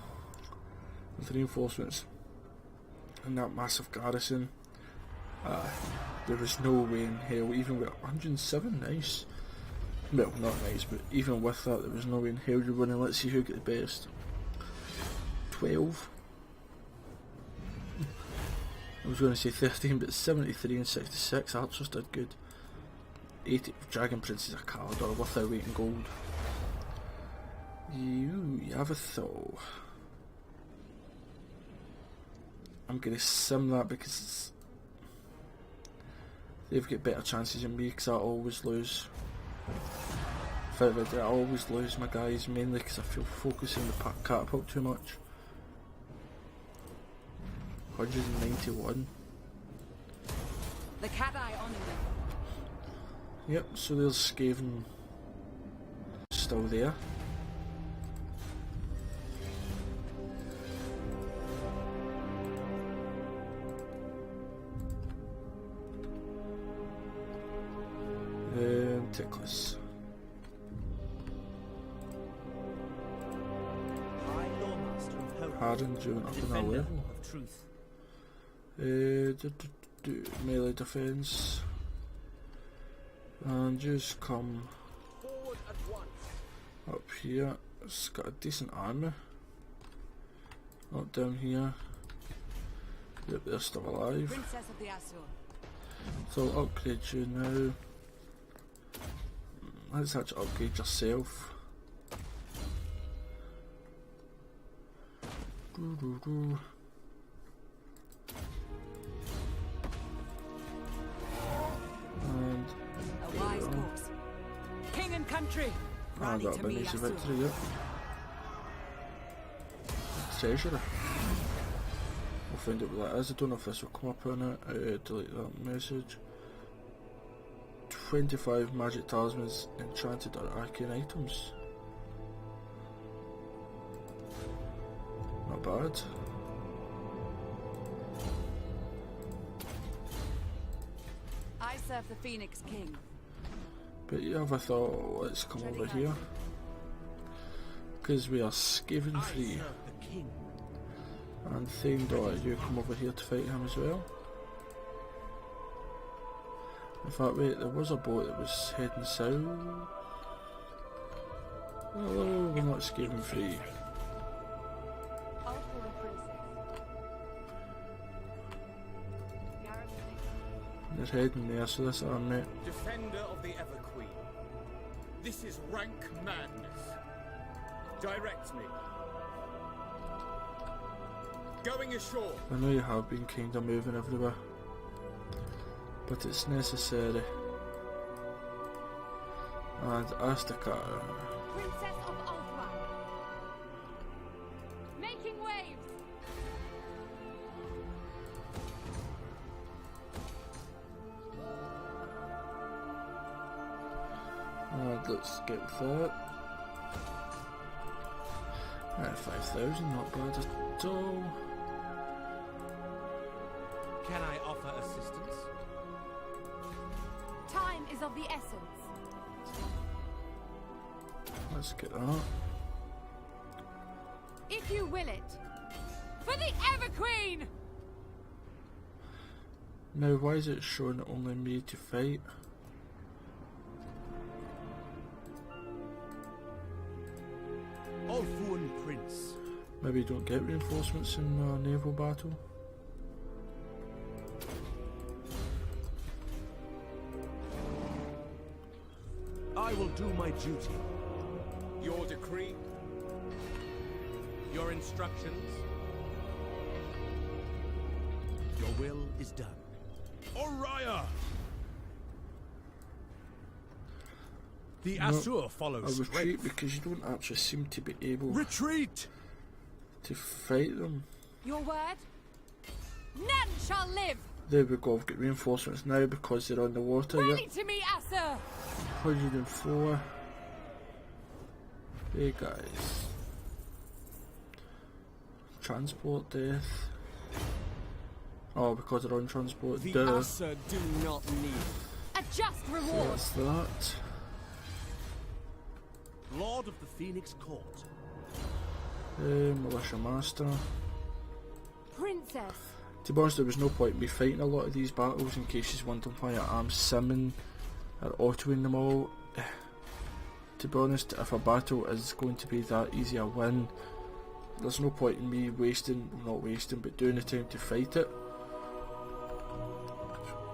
Speaker 1: with reinforcements and that massive garrison. There was no way in hell, even with 107, nice. Well, not nice, but even with that, there was no way in hell you're winning. Let's see who get the best. 12. I was going to say 13, but 73 and 66, Archers did good. 80, Dragon Princes of Calador, worth their weight in gold. You have a thought. I'm going to sim that because they've got better chances than me, because I always lose. I always lose my guys, mainly because I feel focusing the catapult too much. 191.
Speaker 7: The Cadai honor them.
Speaker 1: Yep, so there's Skaven still there. Teclis.
Speaker 5: High Lawmaster of Hope.
Speaker 1: Harden's doing up in a
Speaker 5: Defender
Speaker 1: level.
Speaker 5: of truth.
Speaker 1: Melee defense. And just come
Speaker 2: Forward at once.
Speaker 1: up here. It's got a decent army. Up down here. Yep, they're still alive.
Speaker 7: Princess of the Asur.
Speaker 1: So I'll upgrade you now. Let's actually upgrade yourself. And
Speaker 7: A wise course. King and country. Rally
Speaker 1: that'll
Speaker 7: to
Speaker 1: be
Speaker 7: me,
Speaker 1: an easy
Speaker 7: Asur.
Speaker 1: victory, yep. Treasurer. We'll find out what that is. I don't know if this will come up on it. Delete that message. 25 magic talismans, enchanted or arcane items. Not bad.
Speaker 7: I serve the Phoenix King.
Speaker 1: But you have a thought, let's come over here. Because we are skaven free.
Speaker 5: Serve the king.
Speaker 1: And Thaindor, you come over here to fight him as well. In fact, wait, there was a boat that was heading south. Hello, we're not skaven free. They're heading there, so this army.
Speaker 2: Defender of the Ever Queen. This is rank madness. Direct me. Going ashore.
Speaker 1: I know you have been kind of moving everywhere, but it's necessary. And Astica.
Speaker 6: Princess of Ulthuan. Making waves.
Speaker 1: And let's get that. 5,000, not bad at all.
Speaker 5: Can I offer assistance?
Speaker 6: Time is of the essence.
Speaker 1: Let's get that.
Speaker 6: If you will it. For the Ever Queen!
Speaker 1: Now, why is it showing only me to fight?
Speaker 5: Ulthuan Prince.
Speaker 1: Maybe you don't get reinforcements in a naval battle?
Speaker 5: I will do my duty.
Speaker 2: Your decree.
Speaker 5: Your instructions. Your will is done. Oriah! The
Speaker 1: No,
Speaker 5: Asur
Speaker 1: I
Speaker 5: follows
Speaker 1: retreat
Speaker 5: strength.
Speaker 1: because you don't actually seem to be able
Speaker 5: Retreat!
Speaker 1: to fight them.
Speaker 6: Your word? None shall live!
Speaker 1: There we go, I've got reinforcements now because they're on the water.
Speaker 6: Rally
Speaker 1: Yep,
Speaker 6: to me, Asur!
Speaker 1: 104. Hey guys. Transport death. Oh, because they're on transport.
Speaker 2: The
Speaker 1: Duh.
Speaker 2: Asur do not need.
Speaker 6: A just
Speaker 1: So
Speaker 6: reward!
Speaker 1: that's that.
Speaker 5: Lord of the Phoenix Court.
Speaker 1: Militia Master.
Speaker 6: Princess!
Speaker 1: To be honest, there was no point in me fighting a lot of these battles in case you're wondering why I am simming or autoing them all. To be honest, if a battle is going to be that easy a win, there's no point in me not wasting, but doing the time to fight it.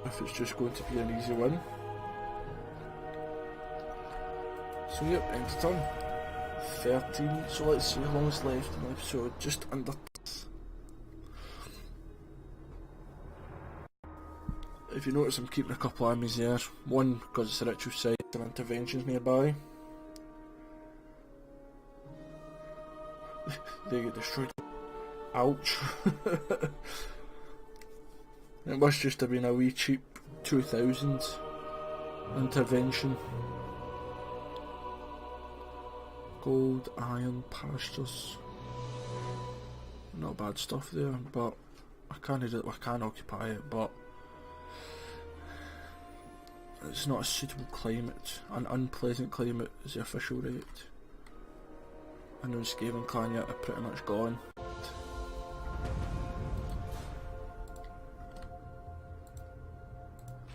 Speaker 1: If it's just going to be an easy win. So yep, end of turn. 13, so let's see how long is left in the episode, just under. If you notice, I'm keeping a couple of armies there. One because it's a ritual site and interventions nearby. They get destroyed. Ouch. It must just have been a wee cheap 2000 intervention. Gold, iron, pastures. Not bad stuff there, but I can't occupy it, but it's not a suitable climate. An unpleasant climate is the official rate. I know Skaven clan yet are pretty much gone.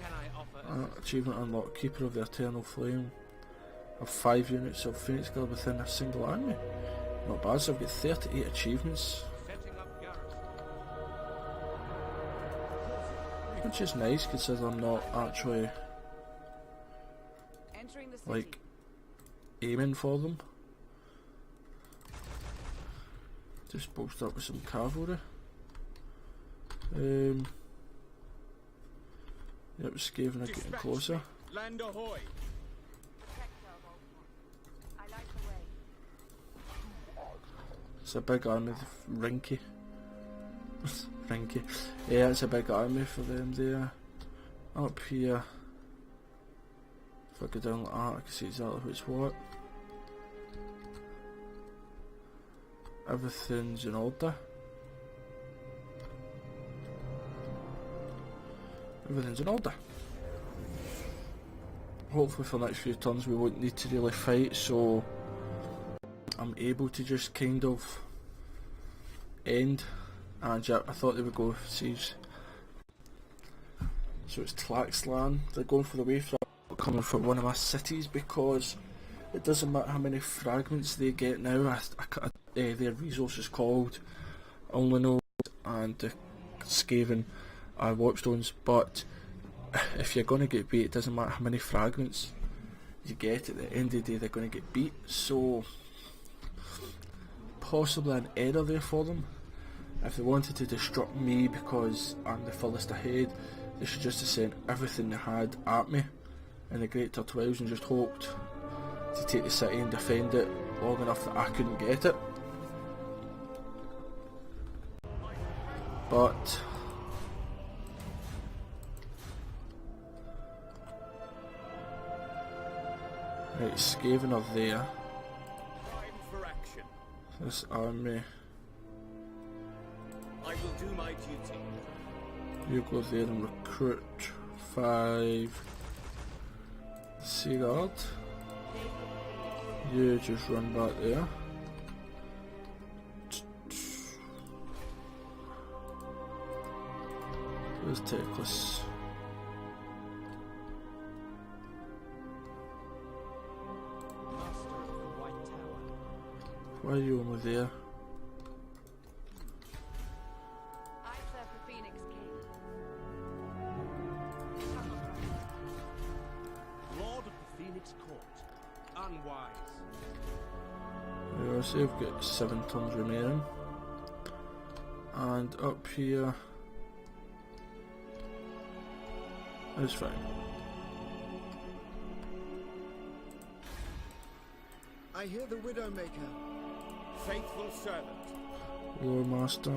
Speaker 5: Can I offer
Speaker 1: Achievement unlocked. Keeper of the Eternal Flame. Have 5 units of Phoenix Guard within a single army. Not bad, so I've got 38 achievements.
Speaker 5: setting up garrison?
Speaker 1: Which is nice considering I'm not actually
Speaker 7: Entering the city.
Speaker 1: like aiming for them. Just bolster up with some cavalry. Yep, Skaven are getting closer.
Speaker 2: Land ahoy!
Speaker 7: I like the way.
Speaker 1: It's a big army, Rinky. Rinky. Yeah, it's a big army for them there. Up here, if I go down like that, I can see exactly what's what. Everything's in order. Everything's in order. Hopefully for the next few turns we won't need to really fight, so I'm able to just kind of end. And yeah, I thought they would go siege. So it's Tlaxlan. They're going for the wave coming for one of my cities because it doesn't matter how many fragments they get now. Their resource is called only know, and the Skaven are warpstones, but if you're going to get beat, it doesn't matter how many fragments you get, at the end of the day they're going to get beat. So possibly an error there for them. If they wanted to disrupt me because I'm the furthest ahead, they should just have sent everything they had at me in the Great Turtles and just hoped to take the city and defend it long enough that I couldn't get it. But right, Skaven are there.
Speaker 2: Time for action.
Speaker 1: This army,
Speaker 2: I will do my duty.
Speaker 1: you go there and recruit 5 Sea Guard. You just run back there. Where's Teclis?
Speaker 5: Master of the White Tower.
Speaker 1: Why are you only there?
Speaker 6: I serve the Phoenix King.
Speaker 5: Lord of the Phoenix Court. Unwise.
Speaker 1: Yeah, so we've got 7 tons remaining. And up here is fine.
Speaker 3: I hear the Widowmaker.
Speaker 2: Faithful servant.
Speaker 1: Lord Master.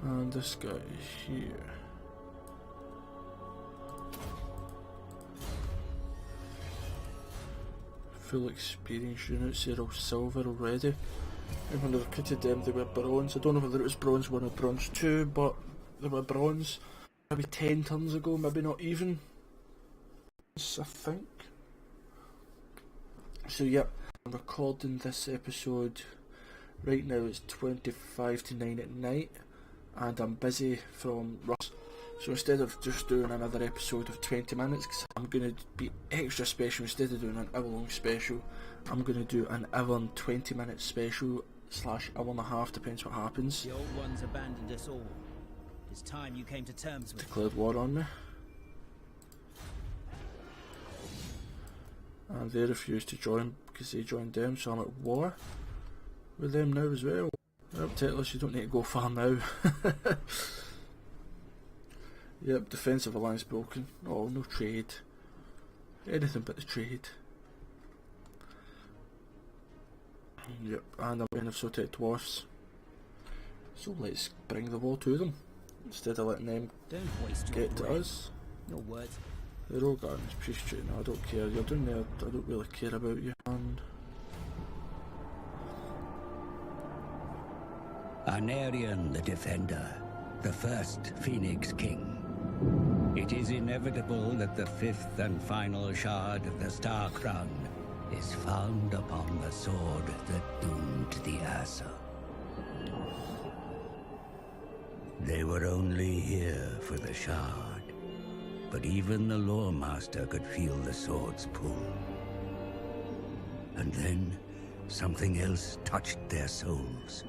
Speaker 1: And this guy here. Full experience units, they're all silver already. And when I recruited them they were bronze. I don't know whether it was bronze 1 or bronze 2, but they were bronze maybe 10 turns ago, maybe not even, I think. So yep, I'm recording this episode right now. It's 25 to 9 at night and I'm busy from Russ. So instead of just doing another episode of 20 minutes, because I'm going to be extra special, instead of doing an hour long special, I'm going to do an hour and 20 minute special / hour and a half, depends what happens.
Speaker 8: The old ones abandoned us all. It's time you came to terms with.
Speaker 1: Declared war on me. And they refused to join because they joined them, so I'm at war with them now as well. Yep, Teclis, you don't need to go far now. Yep, defensive alliance broken. Oh, no trade. Anything but the trade. Yep, and I'm of Sotek dwarfs. So let's bring the war to them, instead of letting them
Speaker 8: Don't waste your
Speaker 1: get to
Speaker 8: breath.
Speaker 1: us.
Speaker 8: Your words.
Speaker 1: The rogue army's priest shooting, I don't care, you're doing there, I don't really care about you. And
Speaker 9: Anarion the Defender, the first Phoenix King. It is inevitable that the fifth and final shard of the Star Crown is found upon the sword that doomed the Asur. They were only here for the shard, but even the Lore Master could feel the sword's pull. And then, something else touched their souls.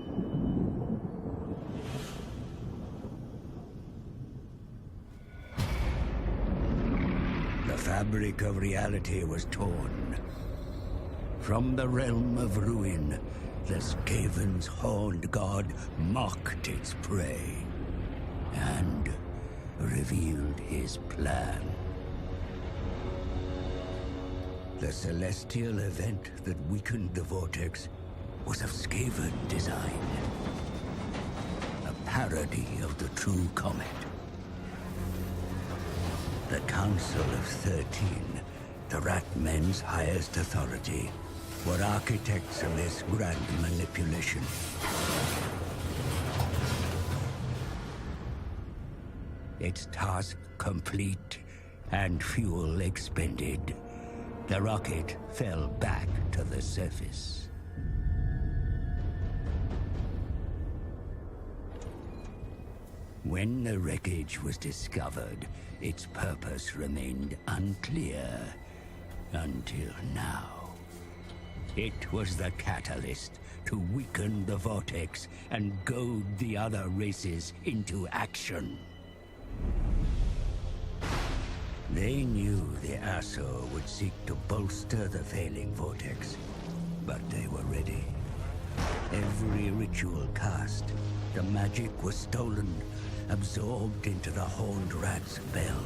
Speaker 9: The fabric of reality was torn. From the realm of ruin, the Skaven's horned god mocked its prey and revealed his plan. The celestial event that weakened the vortex was of Skaven design. A parody of the true comet. The Council of 13, the Rat Men's highest authority, were architects of this grand manipulation. Its task complete and fuel expended, the rocket fell back to the surface. When the wreckage was discovered, its purpose remained unclear until now. It was the catalyst to weaken the vortex and goad the other races into action. They knew the Asur would seek to bolster the failing vortex, but they were ready. Every ritual cast, the magic was stolen, absorbed into the Horned Rat's bell.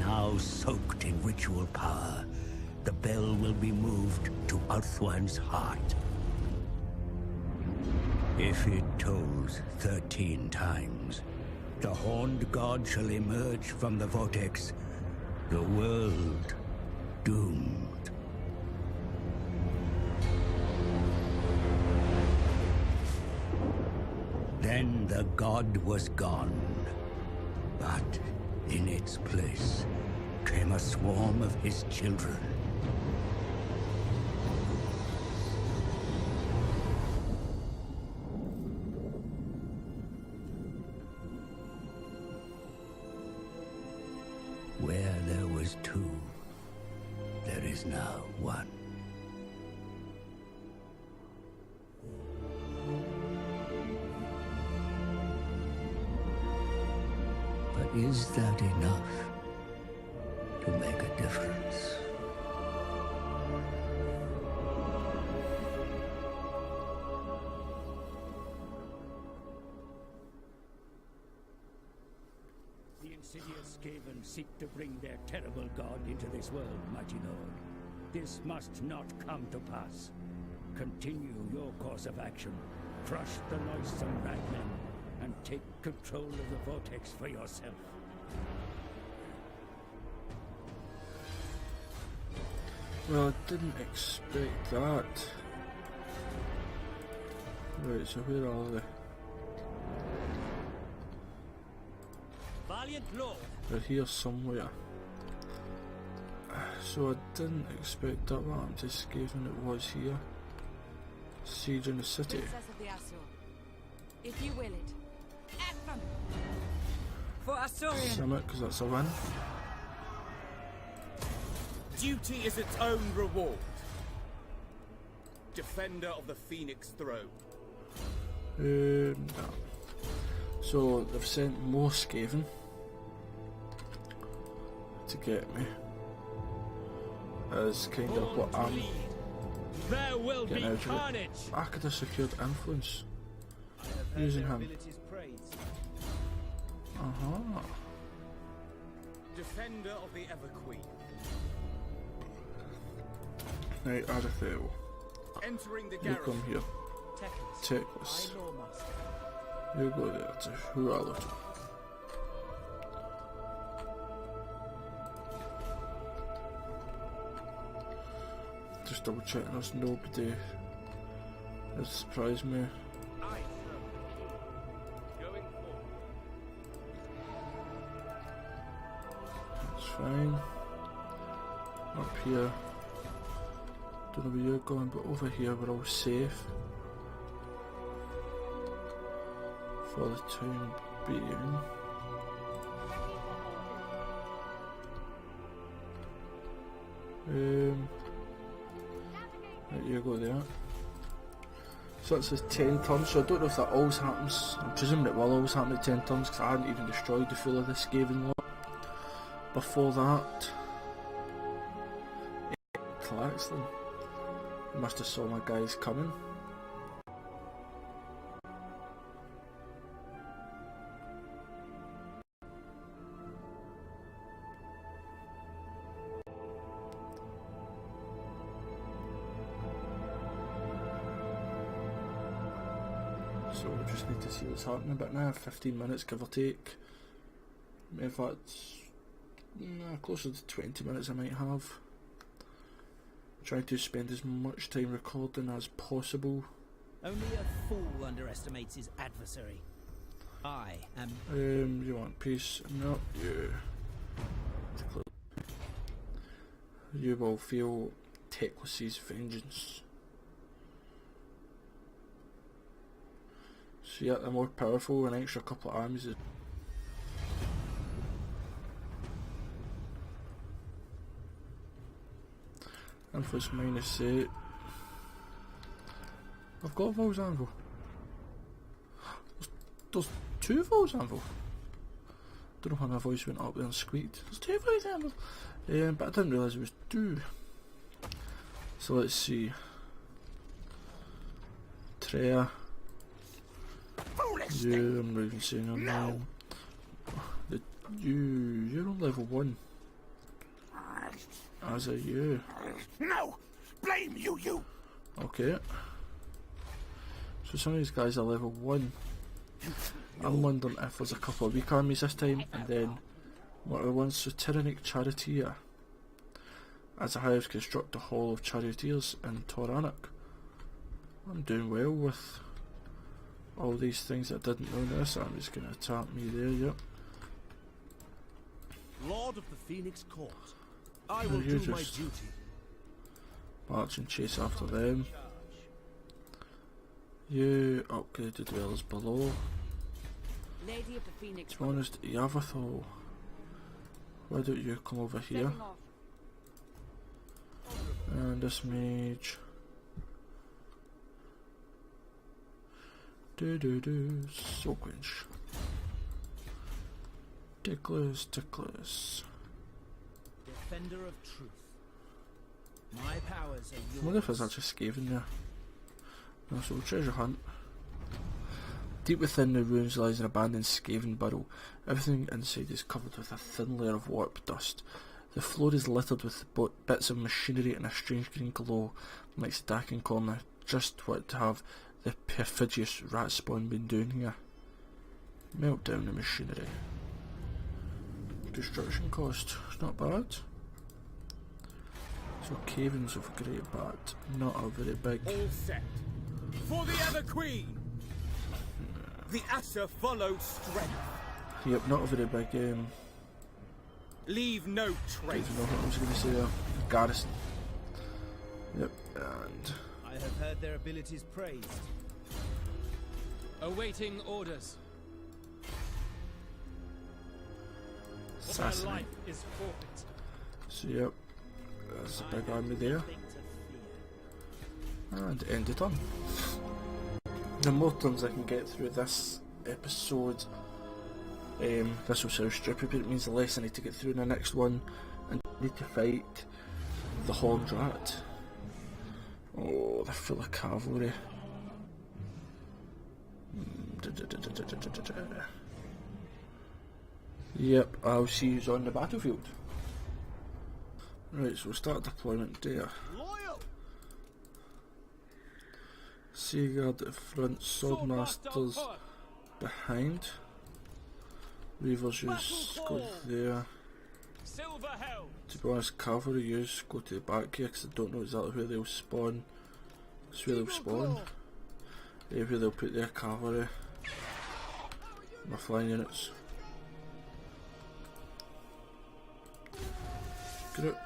Speaker 9: Now soaked in ritual power, the bell will be moved to Ulthuan's heart. If it tolls 13 times, the Horned God shall emerge from the vortex, the world doomed. Then the god was gone, but in its place came a swarm of his children. Where there was two, there is now one. But is that enough to make a difference? The insidious Skaven seek to bring their terrible god into this world, mighty lord. This must not come to pass. Continue your course of action. Crush the noisome ragmen and take control of the vortex for yourself.
Speaker 1: well, I didn't expect that. Right, so where are they?
Speaker 2: Valiant Lord.
Speaker 1: They're here somewhere. So I didn't expect that one to Skaven, it was here. Siege in the city.
Speaker 7: Princess of the Asur, if you will it, at them! For Asurian!
Speaker 1: Summit, because that's a win.
Speaker 10: Duty is its own reward. Defender of the Phoenix Throne.
Speaker 1: No. So they've sent more Skaven to get me. As kind of what I'm
Speaker 2: There will be
Speaker 1: getting out of it.
Speaker 2: carnage.
Speaker 1: I could have secured influence using him.
Speaker 10: Defender of the Everqueen.
Speaker 1: Right, Arathel.
Speaker 10: Entering the
Speaker 1: You
Speaker 10: garrison.
Speaker 1: come here. Teclis. You go there to Hualato. Just double checking there's nobody that surprised me.
Speaker 2: Aye, sir. Going forward.
Speaker 1: That's fine. Up here. Don't know where you're going, but over here we're all safe. For the time being. Right, you go there. So it says 10 tons, so I don't know if that always happens. I'm presuming it will always happen at 10 tons because I hadn't even destroyed the full of this skaven lot before that. Collapsed them. I must have saw my guys coming. So we just need to see what's happening, but now 15 minutes give or take. In fact, closer to 20 minutes I might have. Trying to spend as much time recording as possible.
Speaker 8: Only a fool underestimates his adversary. I am...
Speaker 1: You want peace? No, you. You will feel Teclis' vengeance. So yeah, they're more powerful, an extra couple of armies is... And if it's -8... I've got a Vol's Anvil. There's 2 Vol's Anvil. Don't know why my voice went up there and squeaked. There's 2 Vol's Anvil. But I didn't realise it was 2. So let's see. Treya. You, I'm not even saying your name. You're on level 1. As are you.
Speaker 4: No! Blame you, you!
Speaker 1: Okay. So some of these guys are level 1. I'm wondering if there's a couple of weak armies this time, and then what are ones? So Tyrannic Charioteer. As a hive construct a hall of charioteers in Toranic. I'm doing well with all these things I didn't know. This army's going to attack me there, yep.
Speaker 5: Lord of the Phoenix Court, I will do my duty.
Speaker 1: March and chase after them. You upgraded dwellers below.
Speaker 7: Lady of the Phoenix.
Speaker 1: To be honest, Yavathol, why don't you come over here? And this mage. Soakwench. Teclis.
Speaker 8: Defender of truth. My powers are
Speaker 1: I
Speaker 8: yours.
Speaker 1: wonder if there's actually skaven there. No, so treasure hunt. Deep within the ruins lies an abandoned skaven burrow. Everything inside is covered with a thin layer of warp dust. The floor is littered with bits of machinery and a strange green glow, like stacking corner. Just what to have the perfidious rat spawn been doing here? Melt down the machinery. Destruction cost, not bad. So cavings of great bat, not a very big.
Speaker 10: All set. For the Ever Queen! The Asa follow strength.
Speaker 1: Yep, not a very big
Speaker 10: Leave no trace.
Speaker 1: I don't know what I was going to say there. Garrison. Yep, and
Speaker 8: I have heard their abilities praised.
Speaker 2: Awaiting orders. My
Speaker 1: assassinate.
Speaker 2: life is forfeit.
Speaker 1: So yep, there's a big army there. And end it on. The more turns I can get through this episode, this will sound stupid, but it means the less I need to get through in the next one, and I need to fight the Horned Rat. Oh, they're full of cavalry. Yep, I'll see you on the battlefield. Right, so we'll start deployment there.
Speaker 5: Loyal!
Speaker 1: Seaguard at the front, Swordmasters behind. Reavers use go there.
Speaker 2: Silver Helm.
Speaker 1: To be honest, cavalry use go to the back here because I don't know exactly where they'll spawn. It's where they'll spawn. Where they'll put their cavalry. My flying units. Group.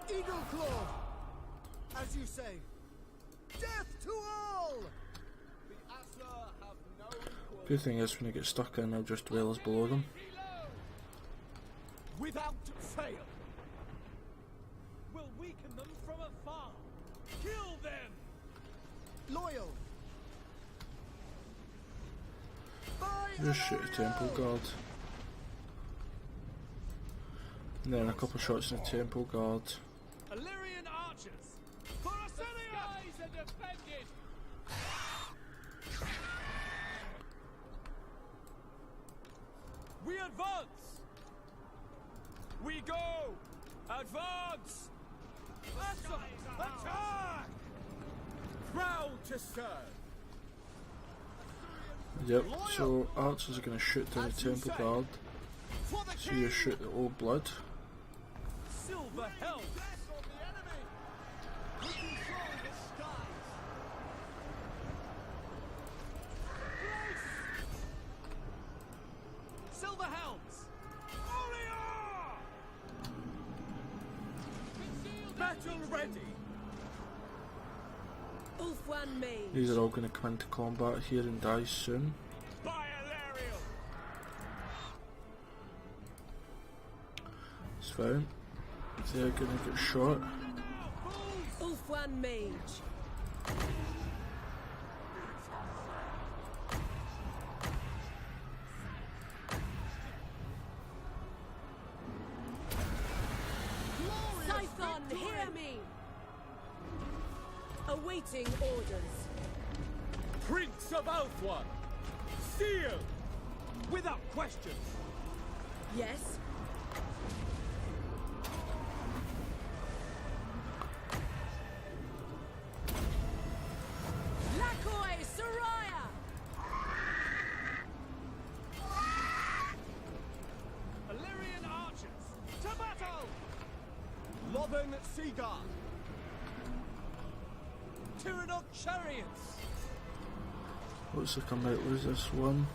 Speaker 3: Eagle Claw! As you say, death to all! The Asa have no equal.
Speaker 1: Good thing is when I get stuck in, I'll just dwell as below them.
Speaker 2: Without fail. We'll weaken them from afar. Kill them.
Speaker 3: Loyal!
Speaker 1: Just shoot a temple guard. And then a couple shots in the temple guard.
Speaker 2: Illyrian archers. For Assyrians are defended. We advance. We go. Advance. Attack.
Speaker 10: Proud to serve.
Speaker 1: Yep, so archers are going to shoot down the temple guard. So you shoot the old blood.
Speaker 2: Silver Helm. Silver Helms.
Speaker 10: Battle ready.
Speaker 7: Ulfwan Mage.
Speaker 1: These are all going to come into combat here and die soon.
Speaker 2: Biolarial.
Speaker 1: It's fine. They're going to get shot.
Speaker 7: Ulfwan Mage. Scython, hear me! Awaiting orders.
Speaker 10: Prince of Ulfwan. Seal.
Speaker 2: Without question.
Speaker 7: Yes? Lakoi Soraya!
Speaker 2: Illyrian archers. To battle.
Speaker 3: Lothern Seaguard!
Speaker 2: Tyrannok chariots.
Speaker 1: What's the come out? What is this one?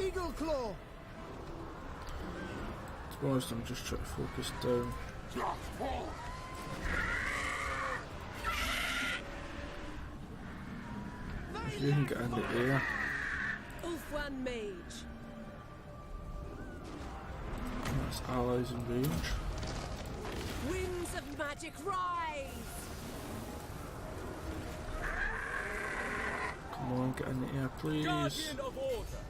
Speaker 3: Eagle Claw!
Speaker 1: To be honest, I'm just trying to focus down. If you can get in the air.
Speaker 7: Ulfwan Mage.
Speaker 1: That's allies in range.
Speaker 7: Winds of magic rise!
Speaker 1: Come on, get in the air, please.
Speaker 10: Guardian of order.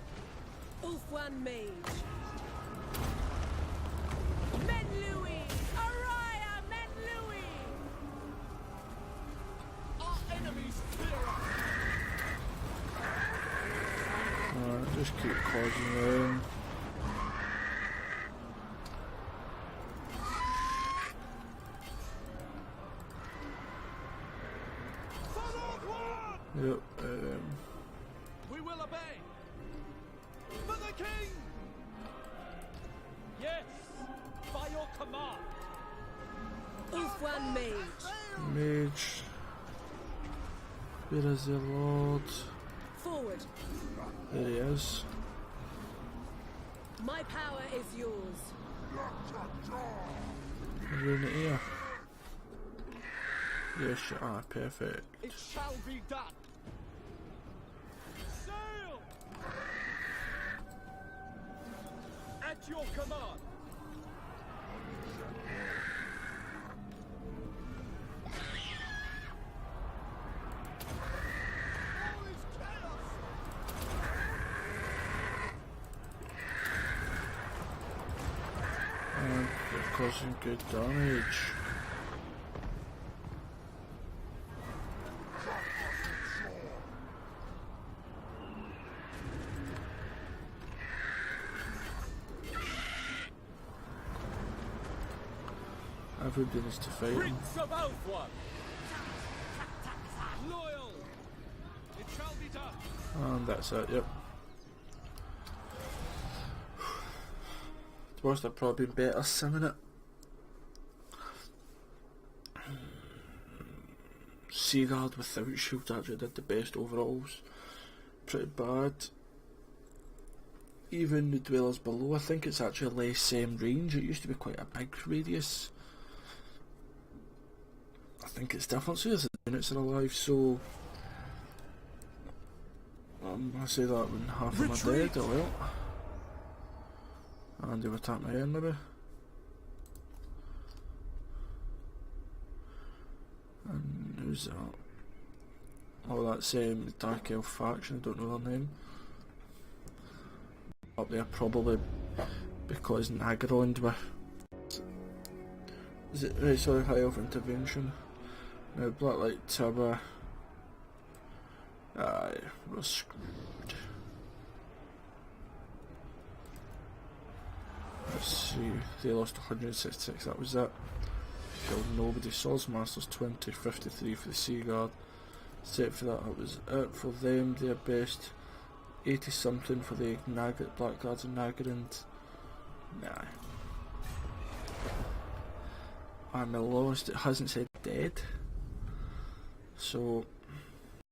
Speaker 7: Ulfwan Mage. Men Louis! Araya Men Louis!
Speaker 3: Our enemies fear us!
Speaker 1: Alright, just keep causing them. Yep,
Speaker 2: We will obey. For the king. Yes. By your command.
Speaker 7: Ulfwan Mage.
Speaker 1: Mage. Where is the Lord?
Speaker 7: Forward.
Speaker 1: There he is.
Speaker 7: My power is yours.
Speaker 1: You're in the air. Yes, you are. Perfect.
Speaker 3: It shall be done!
Speaker 2: Sail.
Speaker 10: At your command.
Speaker 1: And they're causing good damage. everybody needs to fight him.
Speaker 2: Prince of Alpha! Loyal! It shall be done!
Speaker 1: And that's it, yep. To be honest, I've probably been better singing it. Seaguard without shields actually did the best overalls. Pretty bad. Even the dwellers below, I think it's actually less range. It used to be quite a big radius. I think it's different, so the units are alive, so I say that when half of them are dead, oh well. And they were attacking my end maybe. And who's that? Oh, that's the Dark Elf faction, I don't know their name. Up there probably because Nagarond were... Is it right, sorry, High Elf Intervention. Now Blacklight Tower... Aye, we're screwed. Let's see, they lost 166, that was it. Killed nobody. Swords Masters 20, 53 for the Seaguard. Except for that, was it for them, their best. 80 something for the Blackguards and Nagarand. Nah. I'm the lowest, it hasn't said dead. So,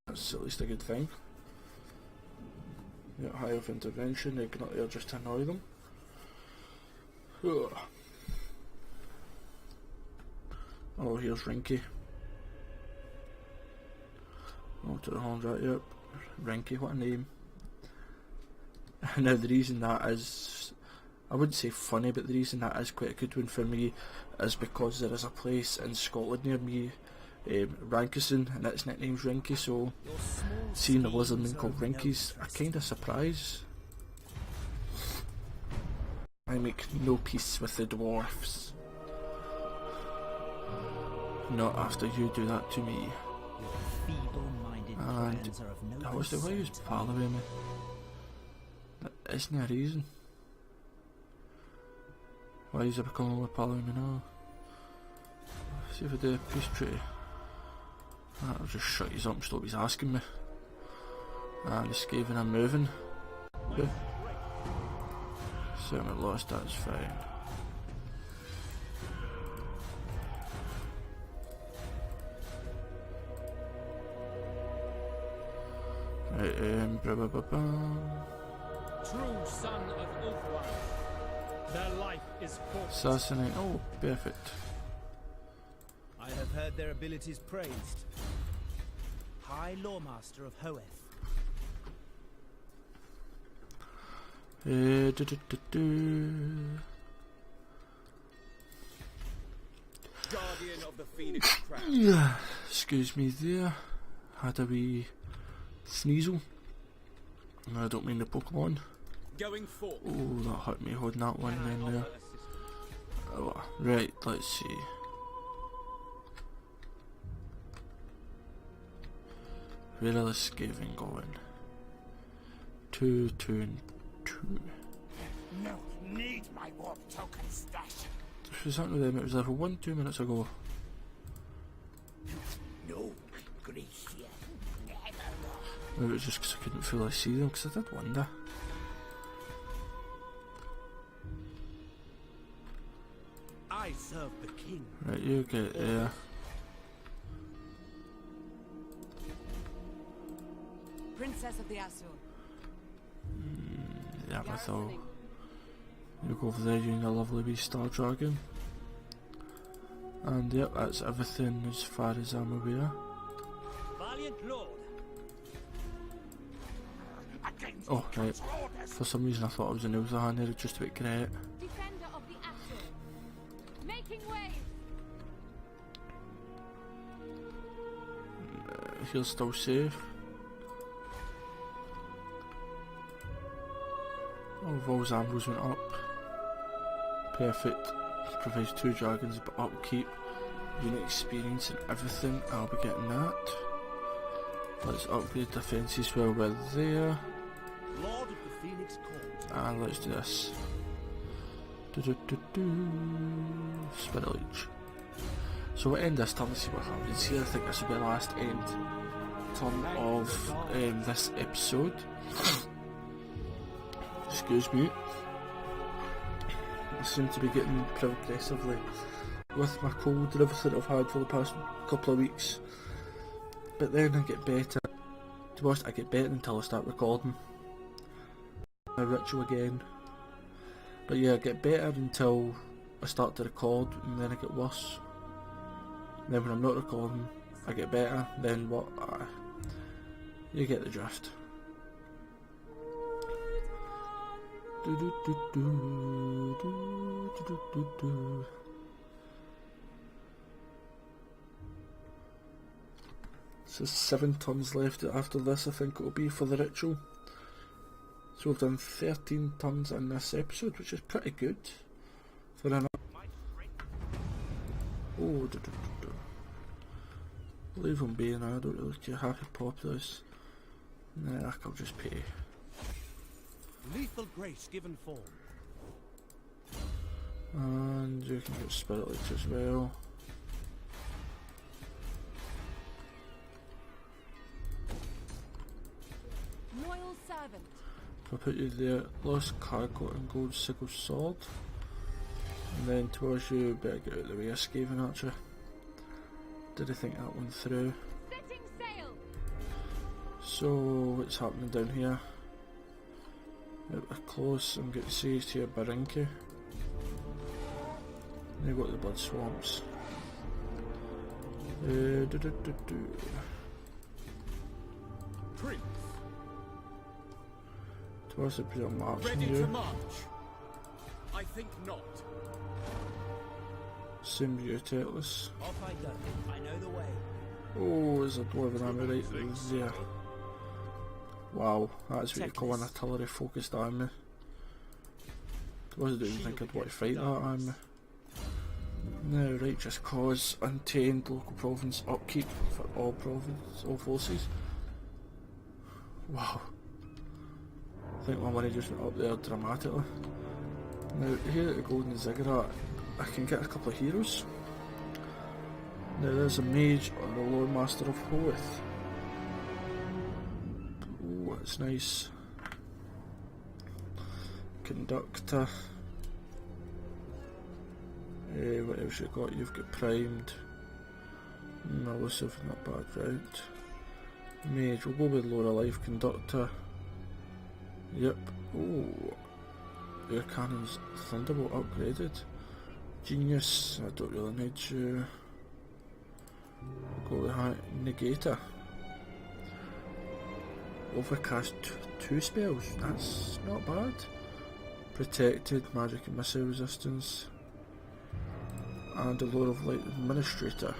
Speaker 1: that's at least a good thing. Yeah, High Elf Intervention, they're not there just to annoy them. Ugh. Oh, here's Rinky. Oh, to the horns right, yep. Rinky, what a name. Now the reason that is, I wouldn't say funny, but the reason that is quite a good one for me is because there is a place in Scotland near me, Rankison, and its nickname's Rinky, so seeing the lizardman called Rinky's a kind of surprise. I make no peace with the dwarfs. Not after you do that to me. And I was the way he was following me. That isn't a reason. Why is he becoming following me now? See if I do a peace treaty. That'll just shut you up and stop you asking me. And the skaven are moving. Yeah. Certainly lost, that's fine. Right,
Speaker 2: True son of Ulfwine. Their life is forfeit.
Speaker 1: Assassinate, oh, perfect.
Speaker 8: I have heard their abilities praised. High Lawmaster of Hoeth.
Speaker 10: Guardian of the Phoenix Crown.
Speaker 1: Yeah, excuse me there. Had a wee sneasel. I don't mean the Pokemon.
Speaker 10: Going forth.
Speaker 1: Oh, that hurt me holding that one in there. Oh, right, let's see. Where are the Skaven going? 2, 2, and 2.
Speaker 4: No, need my warp token stash.
Speaker 1: Was that with them? It was level 1 2 minutes ago.
Speaker 4: No, Gracia.
Speaker 1: Maybe it was just because I couldn't fully see them, because I did wonder.
Speaker 5: I serve the king.
Speaker 1: Right, you get there.
Speaker 7: Princess of the Azure.
Speaker 1: Yeah, I thought. You go over there, you and a lovely wee star dragon. And yep, that's everything as far as I'm aware.
Speaker 2: Valiant Lord.
Speaker 1: Oh, right. For some reason I thought it was an Ulzahan there, just a bit great.
Speaker 6: Defender of the Azure. Making way.
Speaker 1: He's still safe. Oh, Vol's ambush went up. Perfect. Provides 2 dragons, but upkeep, unit experience and everything. I'll be getting that. Let's upgrade defences while we're there.
Speaker 5: Lord of the Phoenix Court.
Speaker 1: And let's do this. Spirit Leech. So we'll end this turn and see what happens here. I think this will be the last end turn of this episode. Excuse me. I seem to be getting progressively with my cold and everything I've had for the past couple of weeks. But then I get better. To be honest, I get better until I start recording my ritual again. But yeah, I get better until I start to record, and then I get worse. And then when I'm not recording, I get better. Then what? You get the drift. So 7 turns left after this, I think it will be for the ritual. So we've done 13 turns in this episode, which is pretty good for an. Oh, leave him be, and I don't really care how he pop this. Nah, I'll just pay.
Speaker 5: Lethal grace given form.
Speaker 1: And you can get Spirit Leech as well.
Speaker 6: Loyal servant.
Speaker 1: I'll put you there. Lost cargo and gold sickle sword. And then towards you, better get out of the way, a skaven archer. Did I think that one through?
Speaker 6: Setting sail.
Speaker 1: So what's happening down here? We're close. I'm getting seized here, Barinki. They've got the blood swamps.
Speaker 10: Troops
Speaker 1: Towards the pure march
Speaker 10: ready
Speaker 1: here.
Speaker 10: to march. I think not.
Speaker 1: Same you, Teclis.
Speaker 8: Off I go. I know the way.
Speaker 1: Oh, there's a dwarven army right there. Wow, that's what you call an artillery focused army. I don't even think I'd want to fight that army. Now, righteous cause, untamed local province upkeep for all forces. Wow. I think my money just went up there dramatically. Now, here at the Golden Ziggurat, I can get a couple of heroes. Now, there's a mage or the Lord Master of Hoeth. Oh, that's nice. Conductor. What else you got? You've got primed. Elusive, not bad, right? Mage, we'll go with lower life. Conductor. Yep. Oh, air cannons, thunderbolt upgraded. Genius, I don't really need you. We'll go with high negator. Overcast 2 spells, that's not bad. Protected, magic and missile resistance. And a Lord of Light Administrator.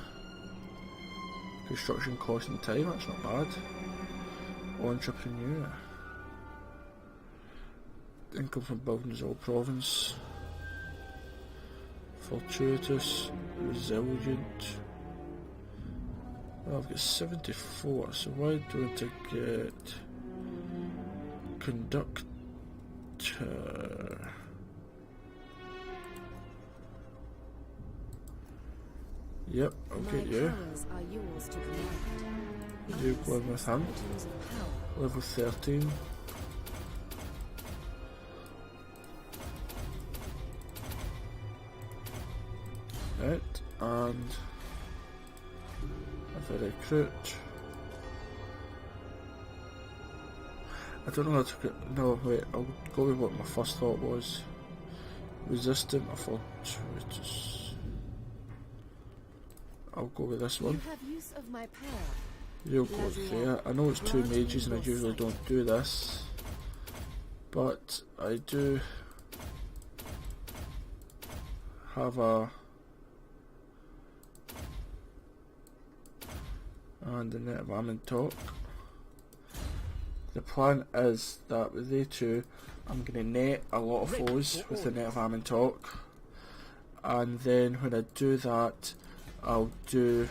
Speaker 1: Construction cost and time, that's not bad. Entrepreneur. Income from buildings all province. Fortuitous. Resilient. Well, I've got 74, so why don't I get Conductor? Yep, I'll get you. You go in with him. Level 13. Right, and if I recruit, I don't know how to get. No, wait, I'll go with what my first thought was. Resistant or fortuitous. I'll go with this one.
Speaker 11: You have use of my power.
Speaker 1: You'll go there. I know it's 2 mages and I usually don't do this, but I do have a and the net of Ammon talk. The plan is that with they two, I'm going to net a lot of foes with the net of Ammon talk, and then when I do that, I'll do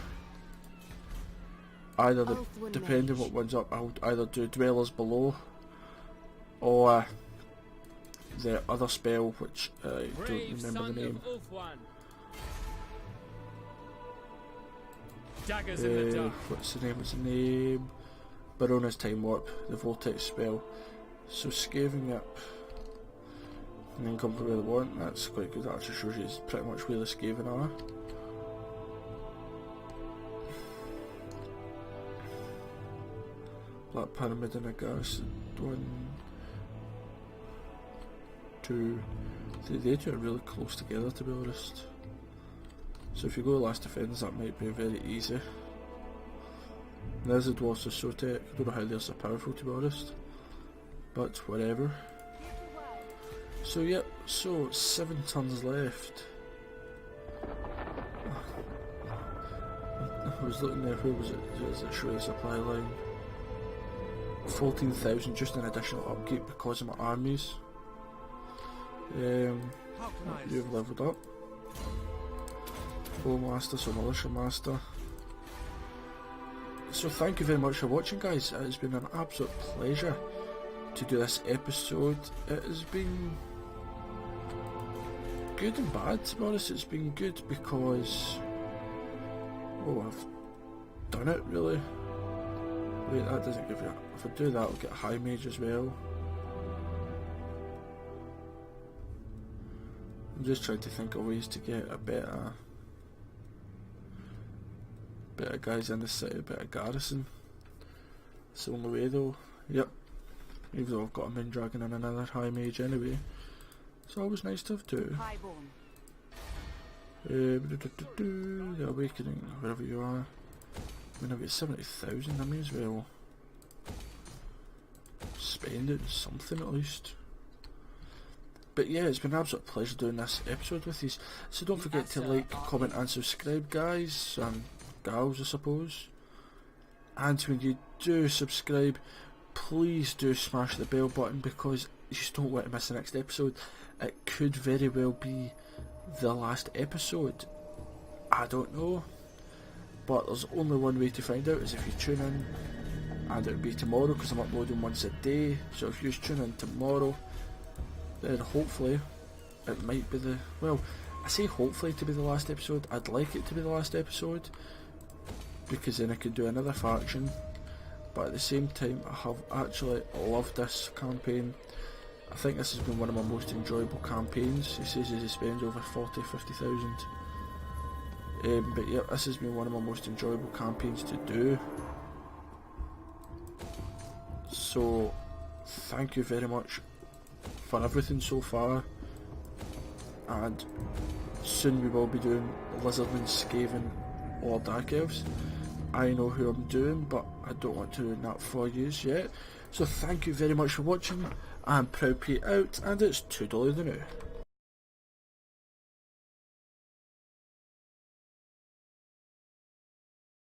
Speaker 1: either the, depending what one's up, I'll either do Dwellers Below or the other spell, which I don't remember the name.
Speaker 2: daggers in the dark.
Speaker 1: What's the name? Barona's Time Warp, the Vortex spell. So Skaven, yep. And then come where they want, that's quite good, that actually shows you pretty much where the Skaven are. Black Pyramid and a gas. 1, 2, they two are really close together, to be honest. So if you go last defence, that might be very easy. There's the Dwarfs of Sotek. I don't know how they're so powerful, to be honest, but whatever. So yep, so 7 turns left. I was looking there, who was it? Does it show the supply line? 14,000, just an additional upkeep because of my armies. You've leveled up. Master, so Militia Master. So thank you very much for watching, guys. It has been an absolute pleasure to do this episode. It has been good and bad, to be honest. It's been good because, oh, I've done it really. Wait, that doesn't give you, if I do that I'll get High Mage as well. I'm just trying to think of ways to get a better guys in the city, a better garrison. It's the only way though. Yep. Even though I've got a Min Dragon and another High Mage anyway. It's always nice to have two. The Awakening, wherever you are. I mean, I've got 70,000, I may as well spend it something at least. But yeah, it's been an absolute pleasure doing this episode with you. So don't forget to like, comment and subscribe, guys and gals, I suppose. And when you do subscribe, please do smash the bell button because you just don't want to miss the next episode. It could very well be the last episode. I don't know. But there's only one way to find out, is if you tune in, and it'll be tomorrow because I'm uploading once a day. So if you tune in tomorrow, then hopefully it might be the, well, I say hopefully to be the last episode. I'd like it to be the last episode because then I could do another faction, but at the same time I have actually loved this campaign. I think this has been one of my most enjoyable campaigns. He says he spends over 50,000. But yeah, this has been one of my most enjoyable campaigns to do. So thank you very much for everything so far, and soon we will be doing Lizardmen, Skaven or Dark Elves. I know who I'm doing, but I don't want to ruin that for you yet. So thank you very much for watching. I'm ProudPidgezard out, and it's Toodaloo the New.